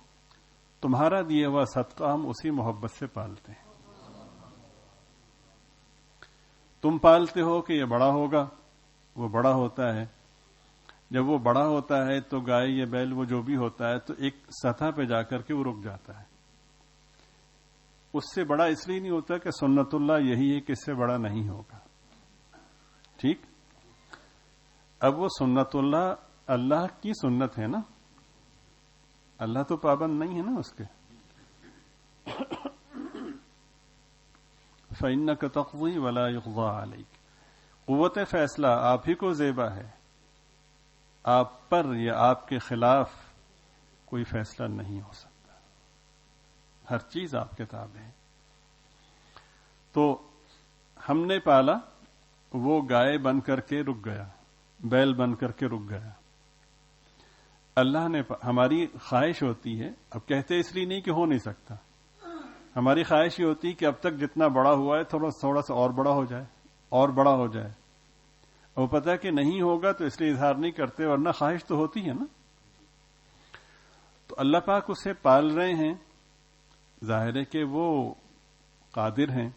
تمہارا دیا ہوا صدقہ ہم اسی محبت سے پالتے ہیں۔ تم پالتے ہو کہ یہ بڑا ہوگا، وہ بڑا ہوتا ہے، جب وہ بڑا ہوتا ہے تو گائے یا بیل وہ جو بھی ہوتا ہے تو ایک سطح پہ جا کر کے وہ رک جاتا ہے، اس سے بڑا اس لیے نہیں ہوتا کہ سنت اللہ یہی ہے کہ اس سے بڑا نہیں ہوگا، ٹھیک؟ اب وہ سنت اللہ اللہ کی سنت ہے نا، اللہ تو پابند نہیں ہے نا اس کے۔ فَإِنَّكَ تَقْضِي وَلَا يُقْضَى عَلَيْكَ، قوت فیصلہ آپ ہی کو زیبا ہے، آپ پر یا آپ کے خلاف کوئی فیصلہ نہیں ہو سکتا۔ ہر چیز آپ کے تابع ہے. تو ہم نے پالا، وہ گائے بن کر کے رک گیا، بیل بن کر کے رک گیا. اللہ نے ہماری خواہش ہوتی ہے، اب کہتے اس لیے نہیں کہ ہو نہیں سکتا، ہماری خواہش یہ ہوتی ہے کہ اب تک جتنا بڑا ہوا ہے تھوڑا سا اور بڑا ہو جائے، اور بڑا ہو جائے. وہ پتہ ہے کہ نہیں ہوگا تو اس لیے اظہار نہیں کرتے، ورنہ خواہش تو ہوتی ہے نا. تو اللہ پاک اسے پال رہے ہیں، ظاہر ہے کہ وہ قادر ہیں،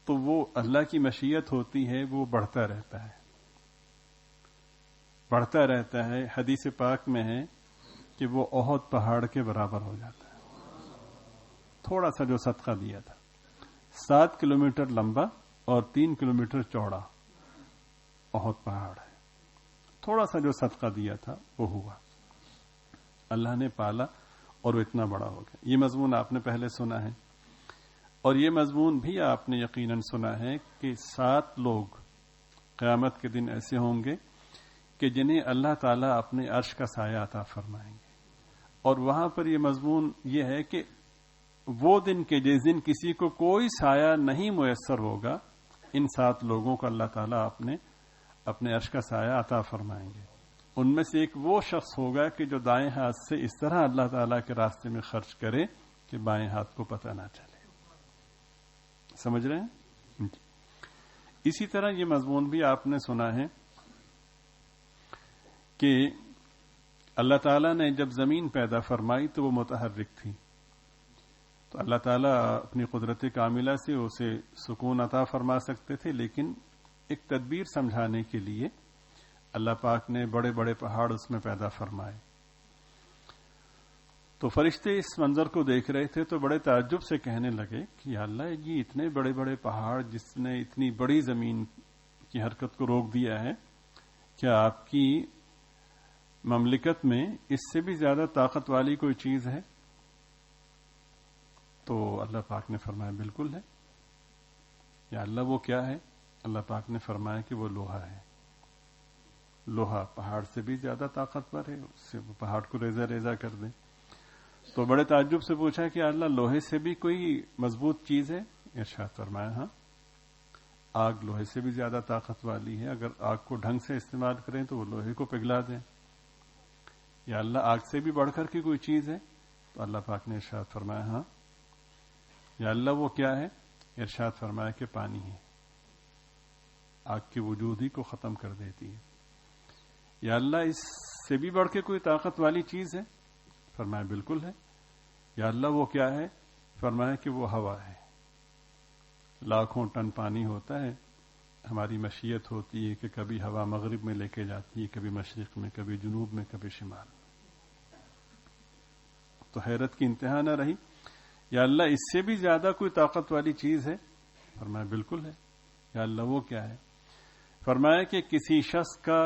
تو وہ اللہ کی مشیت ہوتی ہے، وہ بڑھتا رہتا ہے، بڑھتا رہتا ہے. حدیث پاک میں ہے کہ وہ احد پہاڑ کے برابر ہو جاتا ہے. تھوڑا سا جو صدقہ دیا تھا، 7 کلومیٹر لمبا اور 3 کلومیٹر چوڑا احد پہاڑ ہے. تھوڑا سا جو صدقہ دیا تھا وہ ہوا، اللہ نے پالا اور وہ اتنا بڑا ہو گیا. یہ مضمون آپ نے پہلے سنا ہے، اور یہ مضمون بھی آپ نے یقیناً سنا ہے کہ 7 لوگ قیامت کے دن ایسے ہوں گے کہ جنہیں اللہ تعالیٰ اپنے عرش کا سایہ عطا فرمائیں گے. اور وہاں پر یہ مضمون یہ ہے کہ وہ دن کے جس دن کسی کو کوئی سایہ نہیں میسر ہوگا، ان 7 لوگوں کو اللہ تعالیٰ اپنے عرش کا سایہ عطا فرمائیں گے. ان میں سے ایک وہ شخص ہوگا کہ جو دائیں ہاتھ سے اس طرح اللہ تعالیٰ کے راستے میں خرچ کرے کہ بائیں ہاتھ کو پتہ نہ چلے. سمجھ رہے ہیں؟ اسی طرح یہ مضمون بھی آپ نے سنا ہے کہ اللہ تعالیٰ نے جب زمین پیدا فرمائی تو وہ متحرک تھی، تو اللہ تعالیٰ اپنی قدرت کاملہ سے اسے سکون عطا فرما سکتے تھے، لیکن ایک تدبیر سمجھانے کے لیے اللہ پاک نے بڑے بڑے پہاڑ اس میں پیدا فرمائے. تو فرشتے اس منظر کو دیکھ رہے تھے تو بڑے تعجب سے کہنے لگے کہ یا اللہ، یہ اتنے بڑے بڑے پہاڑ جس نے اتنی بڑی زمین کی حرکت کو روک دیا ہے، کیا آپ کی مملکت میں اس سے بھی زیادہ طاقت والی کوئی چیز ہے؟ تو اللہ پاک نے فرمایا بالکل ہے. یا اللہ وہ کیا ہے؟ اللہ پاک نے فرمایا کہ وہ لوہا ہے. لوہا پہاڑ سے بھی زیادہ طاقتور ہے، اس سے وہ پہاڑ کو ریزہ ریزہ کر دیں. تو بڑے تعجب سے پوچھا کہ اللہ لوہے سے بھی کوئی مضبوط چیز ہے؟ ارشاد فرمایا ہاں، آگ لوہے سے بھی زیادہ طاقت والی ہے، اگر آگ کو ڈھنگ سے استعمال کریں تو وہ لوہے کو پگھلا دیں. یا اللہ آگ سے بھی بڑھ کر کے کوئی چیز ہے؟ تو اللہ پاک نے ارشاد فرمایا ہاں. یا اللہ وہ کیا ہے؟ ارشاد فرمایا کہ پانی ہے، آگ کے وجود ہی کو ختم کر دیتی ہے. یا اللہ اس سے بھی بڑھ کے کوئی طاقت والی چیز ہے؟ فرمایا بالکل ہے. یا اللہ وہ کیا ہے؟ فرمایا کہ وہ ہوا ہے. لاکھوں ٹن پانی ہوتا ہے، ہماری مشیت ہوتی ہے کہ کبھی ہوا مغرب میں لے کے جاتی ہے، کبھی مشرق میں، کبھی جنوب میں، کبھی شمال میں. تو حیرت کی انتہا نہ رہی. یا اللہ اس سے بھی زیادہ کوئی طاقت والی چیز ہے؟ فرمایا بالکل ہے. یا اللہ وہ کیا ہے؟ فرمایا کہ کسی شخص کا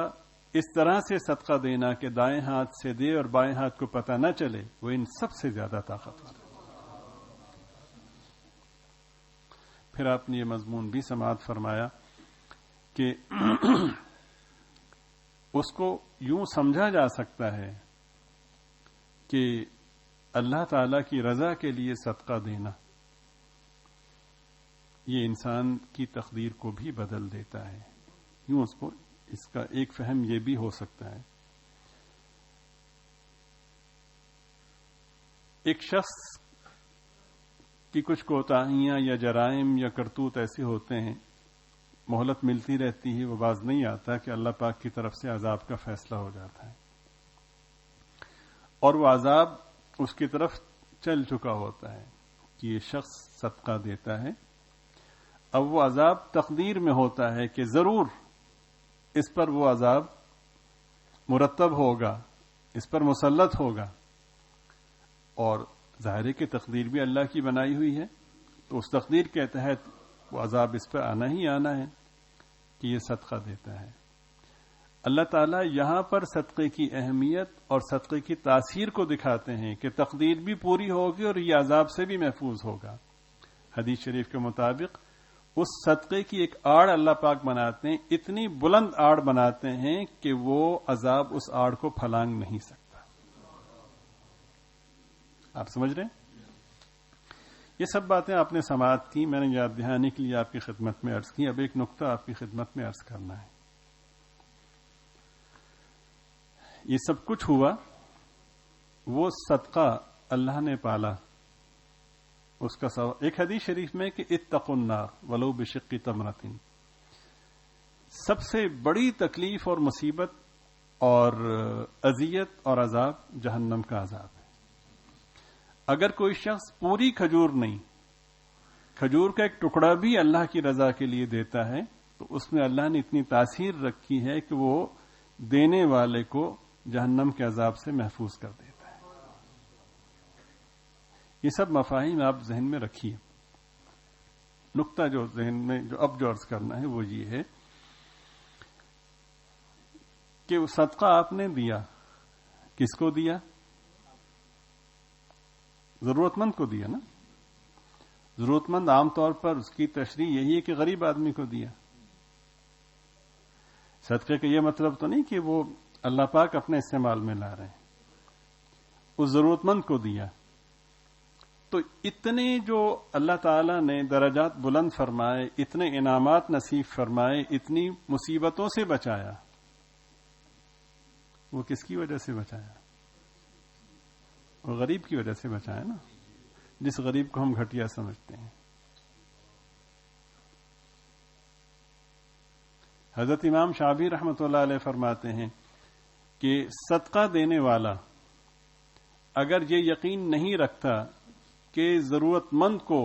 اس طرح سے صدقہ دینا کہ دائیں ہاتھ سے دے اور بائیں ہاتھ کو پتہ نہ چلے، وہ ان سب سے زیادہ طاقتور ہے. پھر آپ نے یہ مضمون بھی سماعت فرمایا کہ اس کو یوں سمجھا جا سکتا ہے کہ اللہ تعالی کی رضا کے لیے صدقہ دینا یہ انسان کی تقدیر کو بھی بدل دیتا ہے. یوں اس کا ایک فہم یہ بھی ہو سکتا ہے. ایک شخص کی کچھ کوتاہیاں یا جرائم یا کرتوت ایسے ہوتے ہیں، مہلت ملتی رہتی ہے، وہ باز نہیں آتا کہ اللہ پاک کی طرف سے عذاب کا فیصلہ ہو جاتا ہے، اور وہ عذاب اس کی طرف چل چکا ہوتا ہے کہ یہ شخص صدقہ دیتا ہے. اب وہ عذاب تقدیر میں ہوتا ہے کہ ضرور اس پر وہ عذاب مرتب ہوگا، اس پر مسلط ہوگا، اور ظاہر کی تقدیر بھی اللہ کی بنائی ہوئی ہے، تو اس تقدیر کے تحت وہ عذاب اس پر آنا ہی آنا ہے کہ یہ صدقہ دیتا ہے. اللہ تعالیٰ یہاں پر صدقے کی اہمیت اور صدقے کی تاثیر کو دکھاتے ہیں کہ تقدیر بھی پوری ہوگی اور یہ عذاب سے بھی محفوظ ہوگا. حدیث شریف کے مطابق اس صدقے کی ایک آڑ اللہ پاک بناتے ہیں، اتنی بلند آڑ بناتے ہیں کہ وہ عذاب اس آڑ کو پھلانگ نہیں سکتا. آپ سمجھ رہے ہیں؟ یہ سب باتیں آپ نے سماعت کی، میں نے یاد دہانی کے لیے آپ کی خدمت میں عرض کی. اب ایک نقطہ آپ کی خدمت میں عرض کرنا ہے. یہ سب کچھ ہوا، وہ صدقہ اللہ نے پالا، اس کا سواب. ایک حدیث شریف میں کہ اتقوا النار ولو بشق تمرۃ، سب سے بڑی تکلیف اور مصیبت اور اذیت اور عذاب جہنم کا عذاب ہے. اگر کوئی شخص پوری کھجور نہیں، کھجور کا ایک ٹکڑا بھی اللہ کی رضا کے لیے دیتا ہے تو اس میں اللہ نے اتنی تاثیر رکھی ہے کہ وہ دینے والے کو جہنم کے عذاب سے محفوظ کر دیتا ہے. یہ سب مفاہیم آپ ذہن میں رکھیے. نقطہ جو ذہن میں جو عرض کرنا ہے وہ یہ ہے کہ وہ صدقہ آپ نے دیا، کس کو دیا؟ ضرورت مند کو دیا نا. ضرورت مند عام طور پر اس کی تشریح یہی ہے کہ غریب آدمی کو دیا. صدقے کا یہ مطلب تو نہیں کہ وہ اللہ پاک اپنے استعمال میں لا رہے ہیں، اس ضرورت مند کو دیا. تو اتنے جو اللہ تعالی نے درجات بلند فرمائے، اتنے انعامات نصیب فرمائے، اتنی مصیبتوں سے بچایا، وہ کس کی وجہ سے بچایا؟ وہ غریب کی وجہ سے بچایا نا، جس غریب کو ہم گھٹیا سمجھتے ہیں. حضرت امام شافعی رحمۃ اللہ علیہ فرماتے ہیں کہ صدقہ دینے والا اگر یہ یقین نہیں رکھتا کہ ضرورت مند کو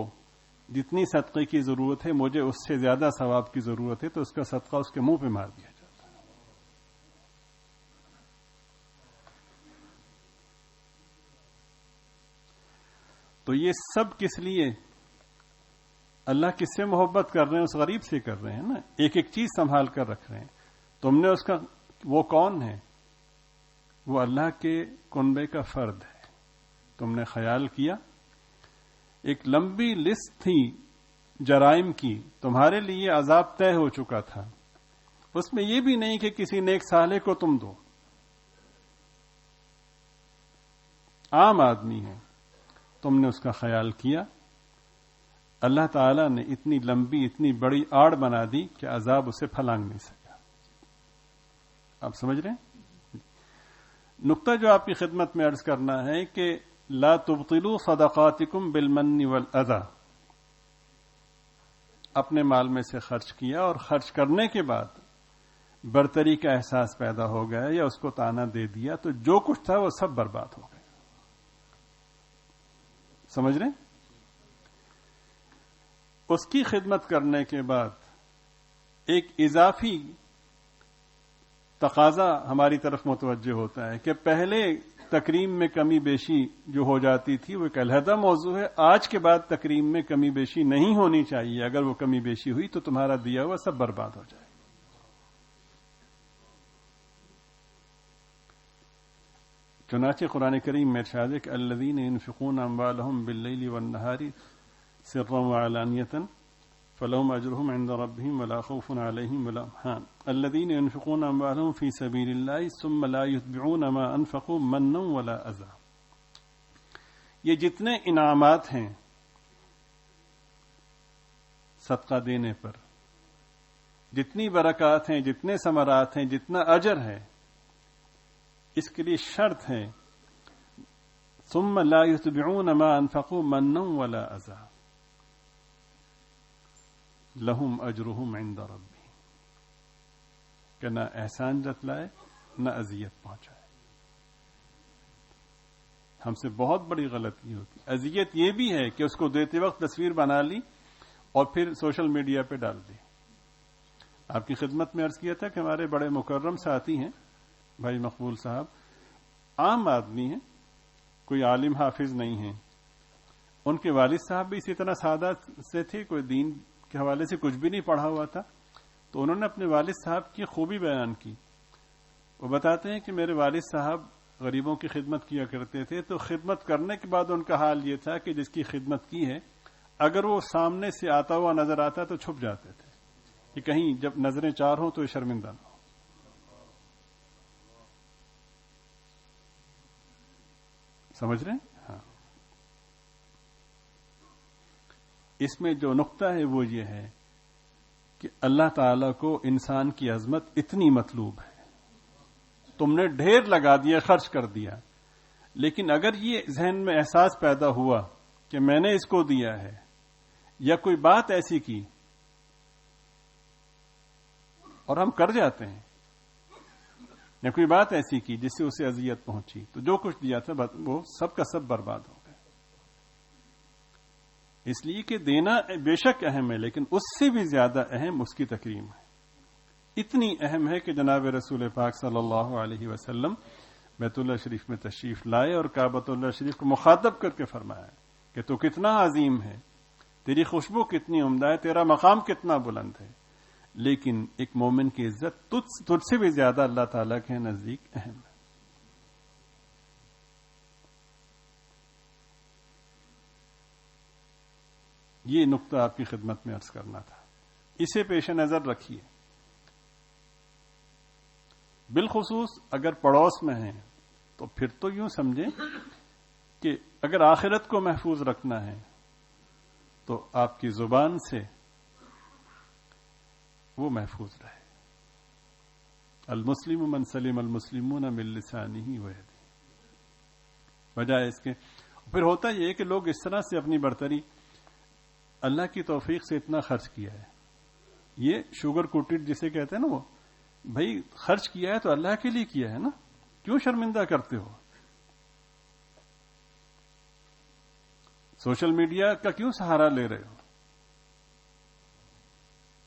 جتنی صدقے کی ضرورت ہے مجھے اس سے زیادہ ثواب کی ضرورت ہے، تو اس کا صدقہ اس کے منہ پہ مار دیا جاتا ہے. تو یہ سب کس لیے؟ اللہ کس سے محبت کر رہے ہیں؟ اس غریب سے کر رہے ہیں نا. ایک ایک چیز سنبھال کر رکھ رہے ہیں. تم نے اس کا، وہ کون ہے؟ وہ اللہ کے کنبے کا فرد ہے. تم نے خیال کیا ایک لمبی لسٹ تھی جرائم کی، تمہارے لیے عذاب طے ہو چکا تھا، اس میں یہ بھی نہیں کہ کسی نیک صالح کو تم دو، عام آدمی ہے. تم نے اس کا خیال کیا، اللہ تعالی نے اتنی لمبی اتنی بڑی آڑ بنا دی کہ عذاب اسے پھلانگ نہیں سکا. آپ سمجھ رہے ہیں؟ نقطہ جو آپ کی خدمت میں عرض کرنا ہے کہ لا تبطلوا صدقاتکم بالمن والاذى، اپنے مال میں سے خرچ کیا اور خرچ کرنے کے بعد برتری کا احساس پیدا ہو گیا یا اس کو تانا دے دیا تو جو کچھ تھا وہ سب برباد ہو گیا. سمجھ رہے ہیں؟ اس کی خدمت کرنے کے بعد ایک اضافی تقاضا ہماری طرف متوجہ ہوتا ہے کہ پہلے تکریم میں کمی بیشی جو ہو جاتی تھی وہ ایک علیحدہ موضوع ہے. آج کے بعد تکریم میں کمی بیشی نہیں ہونی چاہیے. اگر وہ کمی بیشی ہوئی تو تمہارا دیا ہوا سب برباد ہو جائے. چنانچہ قرآن کریم میں ارشاد ہے کہ الذین ينفقون اموالهم باللیل والنہار سرا وعلانیۃ فلهم اجرهم عند ربهم ولا خوف علیہم ولا الذین ينفقون اموالهم فی سبیل اللہ ثم لا یتبعون ما انفقوا منا ولا اذى. یہ جتنے انعامات ہیں صدقہ دینے پر، جتنی برکات ہیں، جتنے ثمرات ہیں، جتنا اجر ہے، اس کے لیے شرط ہے ثم لا يتبعون ما انفقوا منا ولا اذى لهم اجرهم عند ربهم، کہ نہ احسان جتلائے نہ اذیت پہنچائے. ہم سے بہت بڑی غلطی ہوتی. اذیت یہ بھی ہے کہ اس کو دیتے وقت تصویر بنا لی اور پھر سوشل میڈیا پہ ڈال دی. آپ کی خدمت میں عرض کیا تھا کہ ہمارے بڑے مکرم ساتھی ہیں بھائی مقبول صاحب، عام آدمی ہیں، کوئی عالم حافظ نہیں ہیں. ان کے والد صاحب بھی اسی طرح سادہ سے تھے، کوئی دین کے حوالے سے کچھ بھی نہیں پڑھا ہوا تھا. تو انہوں نے اپنے والد صاحب کی خوبی بیان کی. وہ بتاتے ہیں کہ میرے والد صاحب غریبوں کی خدمت کیا کرتے تھے، تو خدمت کرنے کے بعد ان کا حال یہ تھا کہ جس کی خدمت کی ہے اگر وہ سامنے سے آتا ہوا نظر آتا تو چھپ جاتے تھے کہ کہیں جب نظریں چار ہوں تو یہ شرمندہ نہ ہو. سمجھ رہے ہیں؟ ہاں. اس میں جو نقطہ ہے وہ یہ ہے کہ اللہ تعالی کو انسان کی عظمت اتنی مطلوب ہے، تم نے ڈھیر لگا دیا، خرچ کر دیا، لیکن اگر یہ ذہن میں احساس پیدا ہوا کہ میں نے اس کو دیا ہے، یا کوئی بات ایسی کی اور ہم کر جاتے ہیں، یا کوئی بات ایسی کی جس سے اسے اذیت پہنچی، تو جو کچھ دیا تھا وہ سب کا سب برباد ہو گیا۔ اس لیے کہ دینا بے شک اہم ہے، لیکن اس سے بھی زیادہ اہم اس کی تکریم ہے۔ اتنی اہم ہے کہ جناب رسول پاک صلی اللہ علیہ وسلم بیت اللہ شریف میں تشریف لائے اور کعبۃ اللہ شریف کو مخاطب کر کے فرمایا کہ تو کتنا عظیم ہے، تیری خوشبو کتنی عمدہ ہے، تیرا مقام کتنا بلند ہے، لیکن ایک مومن کی عزت تجھ سے بھی زیادہ اللہ تعالیٰ کے نزدیک اہم ہے۔ یہ نقطہ آپ کی خدمت میں عرض کرنا تھا، اسے پیش نظر رکھیے۔ بالخصوص اگر پڑوس میں ہیں تو پھر تو یوں سمجھیں کہ اگر آخرت کو محفوظ رکھنا ہے تو آپ کی زبان سے وہ محفوظ رہے۔ المسلم من سلم المسلمون من لسانہ ویدہ، بجائے اس کے پھر ہوتا یہ ہے کہ لوگ اس طرح سے اپنی برتری اللہ کی توفیق سے اتنا خرچ کیا ہے، یہ شوگر کوٹڈ جسے کہتے ہیں نا، وہ بھائی خرچ کیا ہے تو اللہ کے لیے کیا ہے نا، کیوں شرمندہ کرتے ہو؟ سوشل میڈیا کا کیوں سہارا لے رہے ہو؟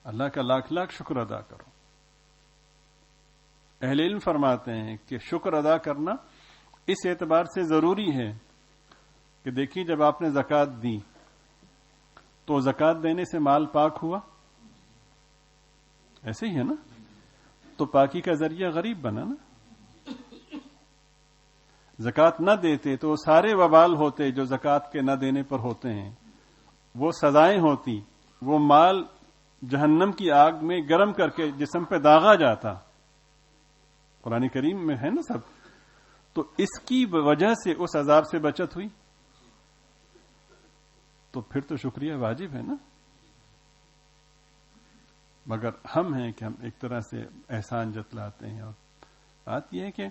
اللہ کا لاکھ لاکھ شکر ادا کرو۔ اہل علم فرماتے ہیں کہ شکر ادا کرنا اس اعتبار سے ضروری ہے کہ دیکھیے جب آپ نے زکوٰۃ دی تو زکوٰۃ دینے سے مال پاک ہوا، ایسے ہی ہے نا، تو پاکی کا ذریعہ غریب بنا نا۔ زکوٰۃ نہ دیتے تو وہ سارے وبال ہوتے جو زکوٰۃ کے نہ دینے پر ہوتے ہیں، وہ سزائیں ہوتی، وہ مال جہنم کی آگ میں گرم کر کے جسم پہ داغا جاتا، قرآن کریم میں ہے نا سب، تو اس کی وجہ سے اس عذاب سے بچت ہوئی، تو پھر تو شکریہ واجب ہے نا۔ مگر ہم ہیں کہ ہم ایک طرح سے احسان جتلاتے ہیں، اور بات یہ ہے کہ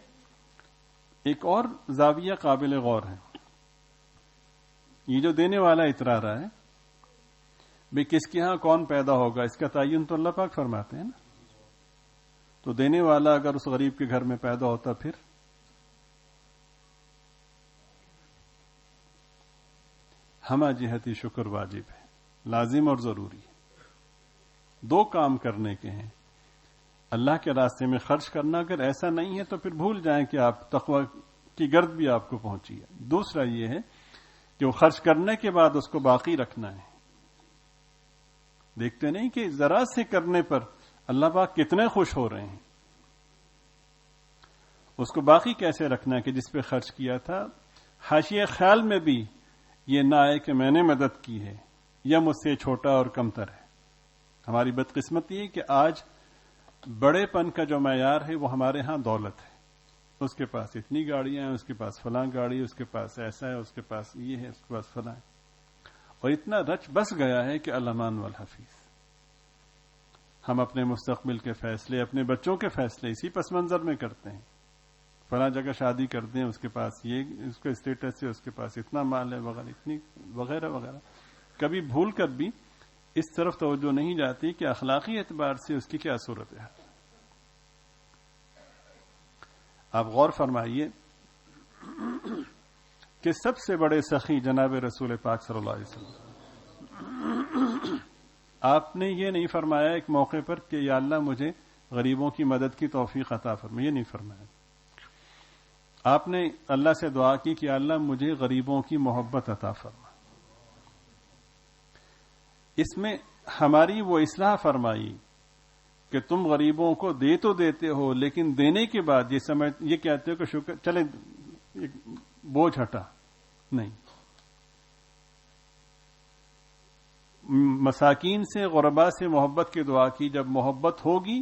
ایک اور زاویہ قابل غور ہے، یہ جو دینے والا اترا رہا ہے بھئی کس کے ہاں کون پیدا ہوگا، اس کا تعین تو اللہ پاک فرماتے ہیں نا۔ تو دینے والا اگر اس غریب کے گھر میں پیدا ہوتا پھر ہمہ جہتی شکر واجب ہے، لازم اور ضروری ہے۔ دو کام کرنے کے ہیں، اللہ کے راستے میں خرچ کرنا، اگر ایسا نہیں ہے تو پھر بھول جائیں کہ آپ تقوی کی گرد بھی آپ کو پہنچی ہے۔ دوسرا یہ ہے کہ وہ خرچ کرنے کے بعد اس کو باقی رکھنا ہے۔ دیکھتے نہیں کہ ذرا سے کرنے پر اللہ پاک کتنے خوش ہو رہے ہیں، اس کو باقی کیسے رکھنا ہے کہ جس پہ خرچ کیا تھا حاشیہ خیال میں بھی یہ نہ آئے کہ میں نے مدد کی ہے یا مجھ سے چھوٹا اور کمتر ہے۔ ہماری بدقسمتی ہے کہ آج بڑے پن کا جو معیار ہے وہ ہمارے ہاں دولت ہے، اس کے پاس اتنی گاڑیاں ہیں، اس کے پاس فلاں گاڑی، اس کے پاس ایسا ہے، اس کے پاس یہ ہے، اس کے پاس فلاں ہے، اور اتنا رچ بس گیا ہے کہ الامان والحفیظ۔ ہم اپنے مستقبل کے فیصلے، اپنے بچوں کے فیصلے اسی پس منظر میں کرتے ہیں، فلاں جگہ شادی کرتے ہیں، اس کے پاس یہ اس کا اسٹیٹس ہے، اس کے پاس اتنا مال ہے وغیرہ، اتنی وغیرہ وغیرہ۔ کبھی بھول کر بھی اس طرف توجہ نہیں جاتی کہ اخلاقی اعتبار سے اس کی کیا صورت ہے۔ آپ غور فرمائیے کہ سب سے بڑے سخی جناب رسول پاک صلی اللہ علیہ وسلم، آپ نے یہ نہیں فرمایا ایک موقع پر کہ یا اللہ مجھے غریبوں کی مدد کی توفیق عطا فرما، یہ نہیں فرمایا۔ آپ نے اللہ سے دعا کی کہ یا اللہ مجھے غریبوں کی محبت عطا فرما۔ اس میں ہماری وہ اصلاح فرمائی کہ تم غریبوں کو دے تو دیتے ہو، لیکن دینے کے بعد یہ کہتے ہو کہ شکر چلے بوجھ ہٹا، نہیں، مساکین سے غربا سے محبت کی دعا کی۔ جب محبت ہوگی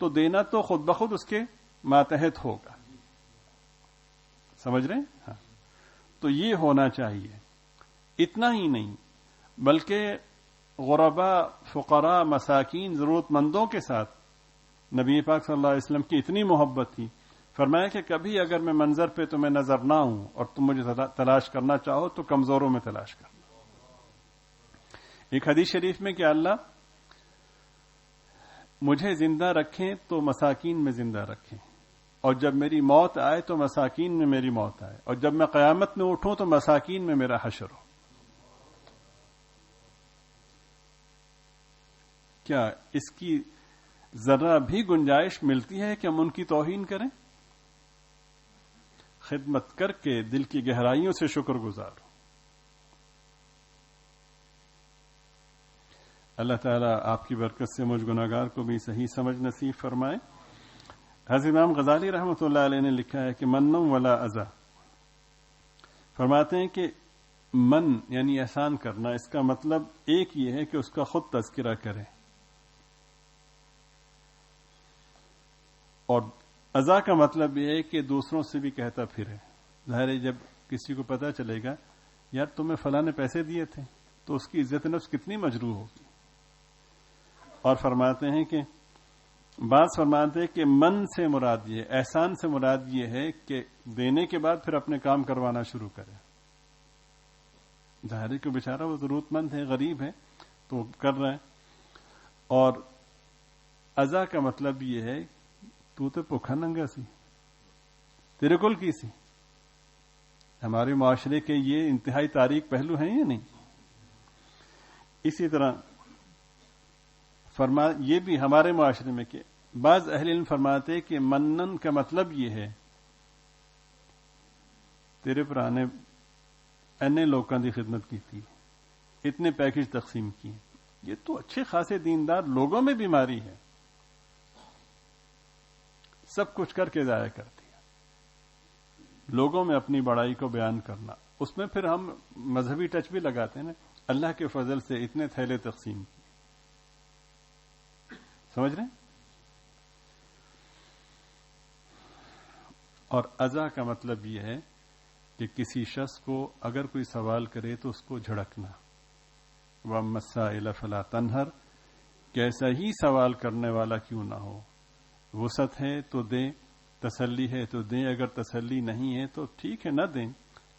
تو دینا تو خود بخود اس کے ماتحت ہوگا، سمجھ رہے ہیں؟ ہاں، تو یہ ہونا چاہیے۔ اتنا ہی نہیں، بلکہ غربا، فقراء، مساکین، ضرورت مندوں کے ساتھ نبی پاک صلی اللہ علیہ وسلم کی اتنی محبت تھی، فرمایا کہ کبھی اگر میں منظر پہ تمہیں نظر نہ ہوں اور تم مجھے تلاش کرنا چاہو تو کمزوروں میں تلاش کرنا۔ ایک حدیث شریف میں کہ اللہ مجھے زندہ رکھیں تو مساکین میں زندہ رکھیں، اور جب میری موت آئے تو مساکین میں میری موت آئے، اور جب میں قیامت میں اٹھوں تو مساکین میں میرا حشر ہو۔ کیا اس کی ذرا بھی گنجائش ملتی ہے کہ ہم ان کی توہین کریں؟ خدمت کر کے دل کی گہرائیوں سے شکر گزار ہوں۔ اللہ تعالیٰ آپ کی برکت سے مجھ گناہگار کو بھی صحیح سمجھ نصیب فرمائے۔ حضرت امام غزالی رحمۃ اللہ علیہ نے لکھا ہے کہ منم ولا اذا، فرماتے ہیں کہ من یعنی احسان کرنا، اس کا مطلب ایک یہ ہے کہ اس کا خود تذکرہ کرے، اور اذا کا مطلب یہ ہے کہ دوسروں سے بھی کہتا پھرے۔ ظاہر ہے جب کسی کو پتہ چلے گا یار تمہیں فلاں نے پیسے دیے تھے تو اس کی عزت نفس کتنی مجروح ہوگی۔ اور فرماتے ہیں کہ بعض فرماتے ہیں کہ من سے مراد یہ، احسان سے مراد یہ ہے کہ دینے کے بعد پھر اپنے کام کروانا شروع کرے۔ ظاہر ہے کہ بیچارہ وہ ضرورت مند ہے، غریب ہے تو کر رہا ہے۔ اور اذا کا مطلب یہ ہے تو بھوکھا ننگا سی، تیرے کول کی سی۔ ہمارے معاشرے کے یہ انتہائی تاریک پہلو ہیں یا نہیں؟ اسی طرح یہ بھی ہمارے معاشرے میں کہ بعض اہل علم فرماتے کہ منن کا مطلب یہ ہے تیرے پرانے اینے لوگوں کی خدمت کی تھی، اتنے پیکج تقسیم کیے، یہ تو اچھے خاصے دیندار لوگوں میں بیماری ہے، سب کچھ کر کے ضائع کر دیا۔ لوگوں میں اپنی بڑائی کو بیان کرنا، اس میں پھر ہم مذہبی ٹچ بھی لگاتے ہیں نا، اللہ کے فضل سے اتنے تھیلے تقسیم کیے، سمجھ رہے ہیں؟ اور اذا کا مطلب یہ ہے کہ کسی شخص کو اگر کوئی سوال کرے تو اس کو جھڑکنا۔ وَأَمَّا السَّائِلَ فَلَا تَنْهَرْ، کیسا ہی سوال کرنے والا کیوں نہ ہو، وسعت ہے تو دیں، تسلی ہے تو دیں، اگر تسلی نہیں ہے تو ٹھیک ہے نہ دیں،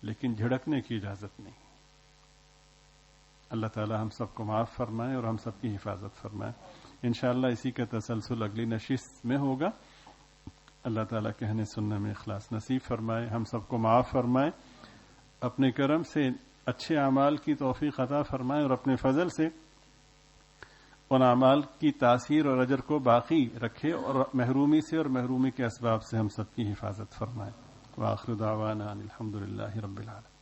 لیکن جھڑکنے کی اجازت نہیں۔ اللہ تعالی ہم سب کو معاف فرمائے اور ہم سب کی حفاظت فرمائے۔ انشاءاللہ اسی کا تسلسل اگلی نشست میں ہوگا۔ اللہ تعالیٰ کہنے سننے میں اخلاص نصیب فرمائے، ہم سب کو معاف فرمائے، اپنے کرم سے اچھے اعمال کی توفیق عطا فرمائے، اور اپنے فضل سے ان اعمال کی تاثیر اور اجر کو باقی رکھے، اور محرومی سے اور محرومی کے اسباب سے ہم سب کی حفاظت فرمائے۔ وآخر دعوانا الحمدللہ رب العالمین۔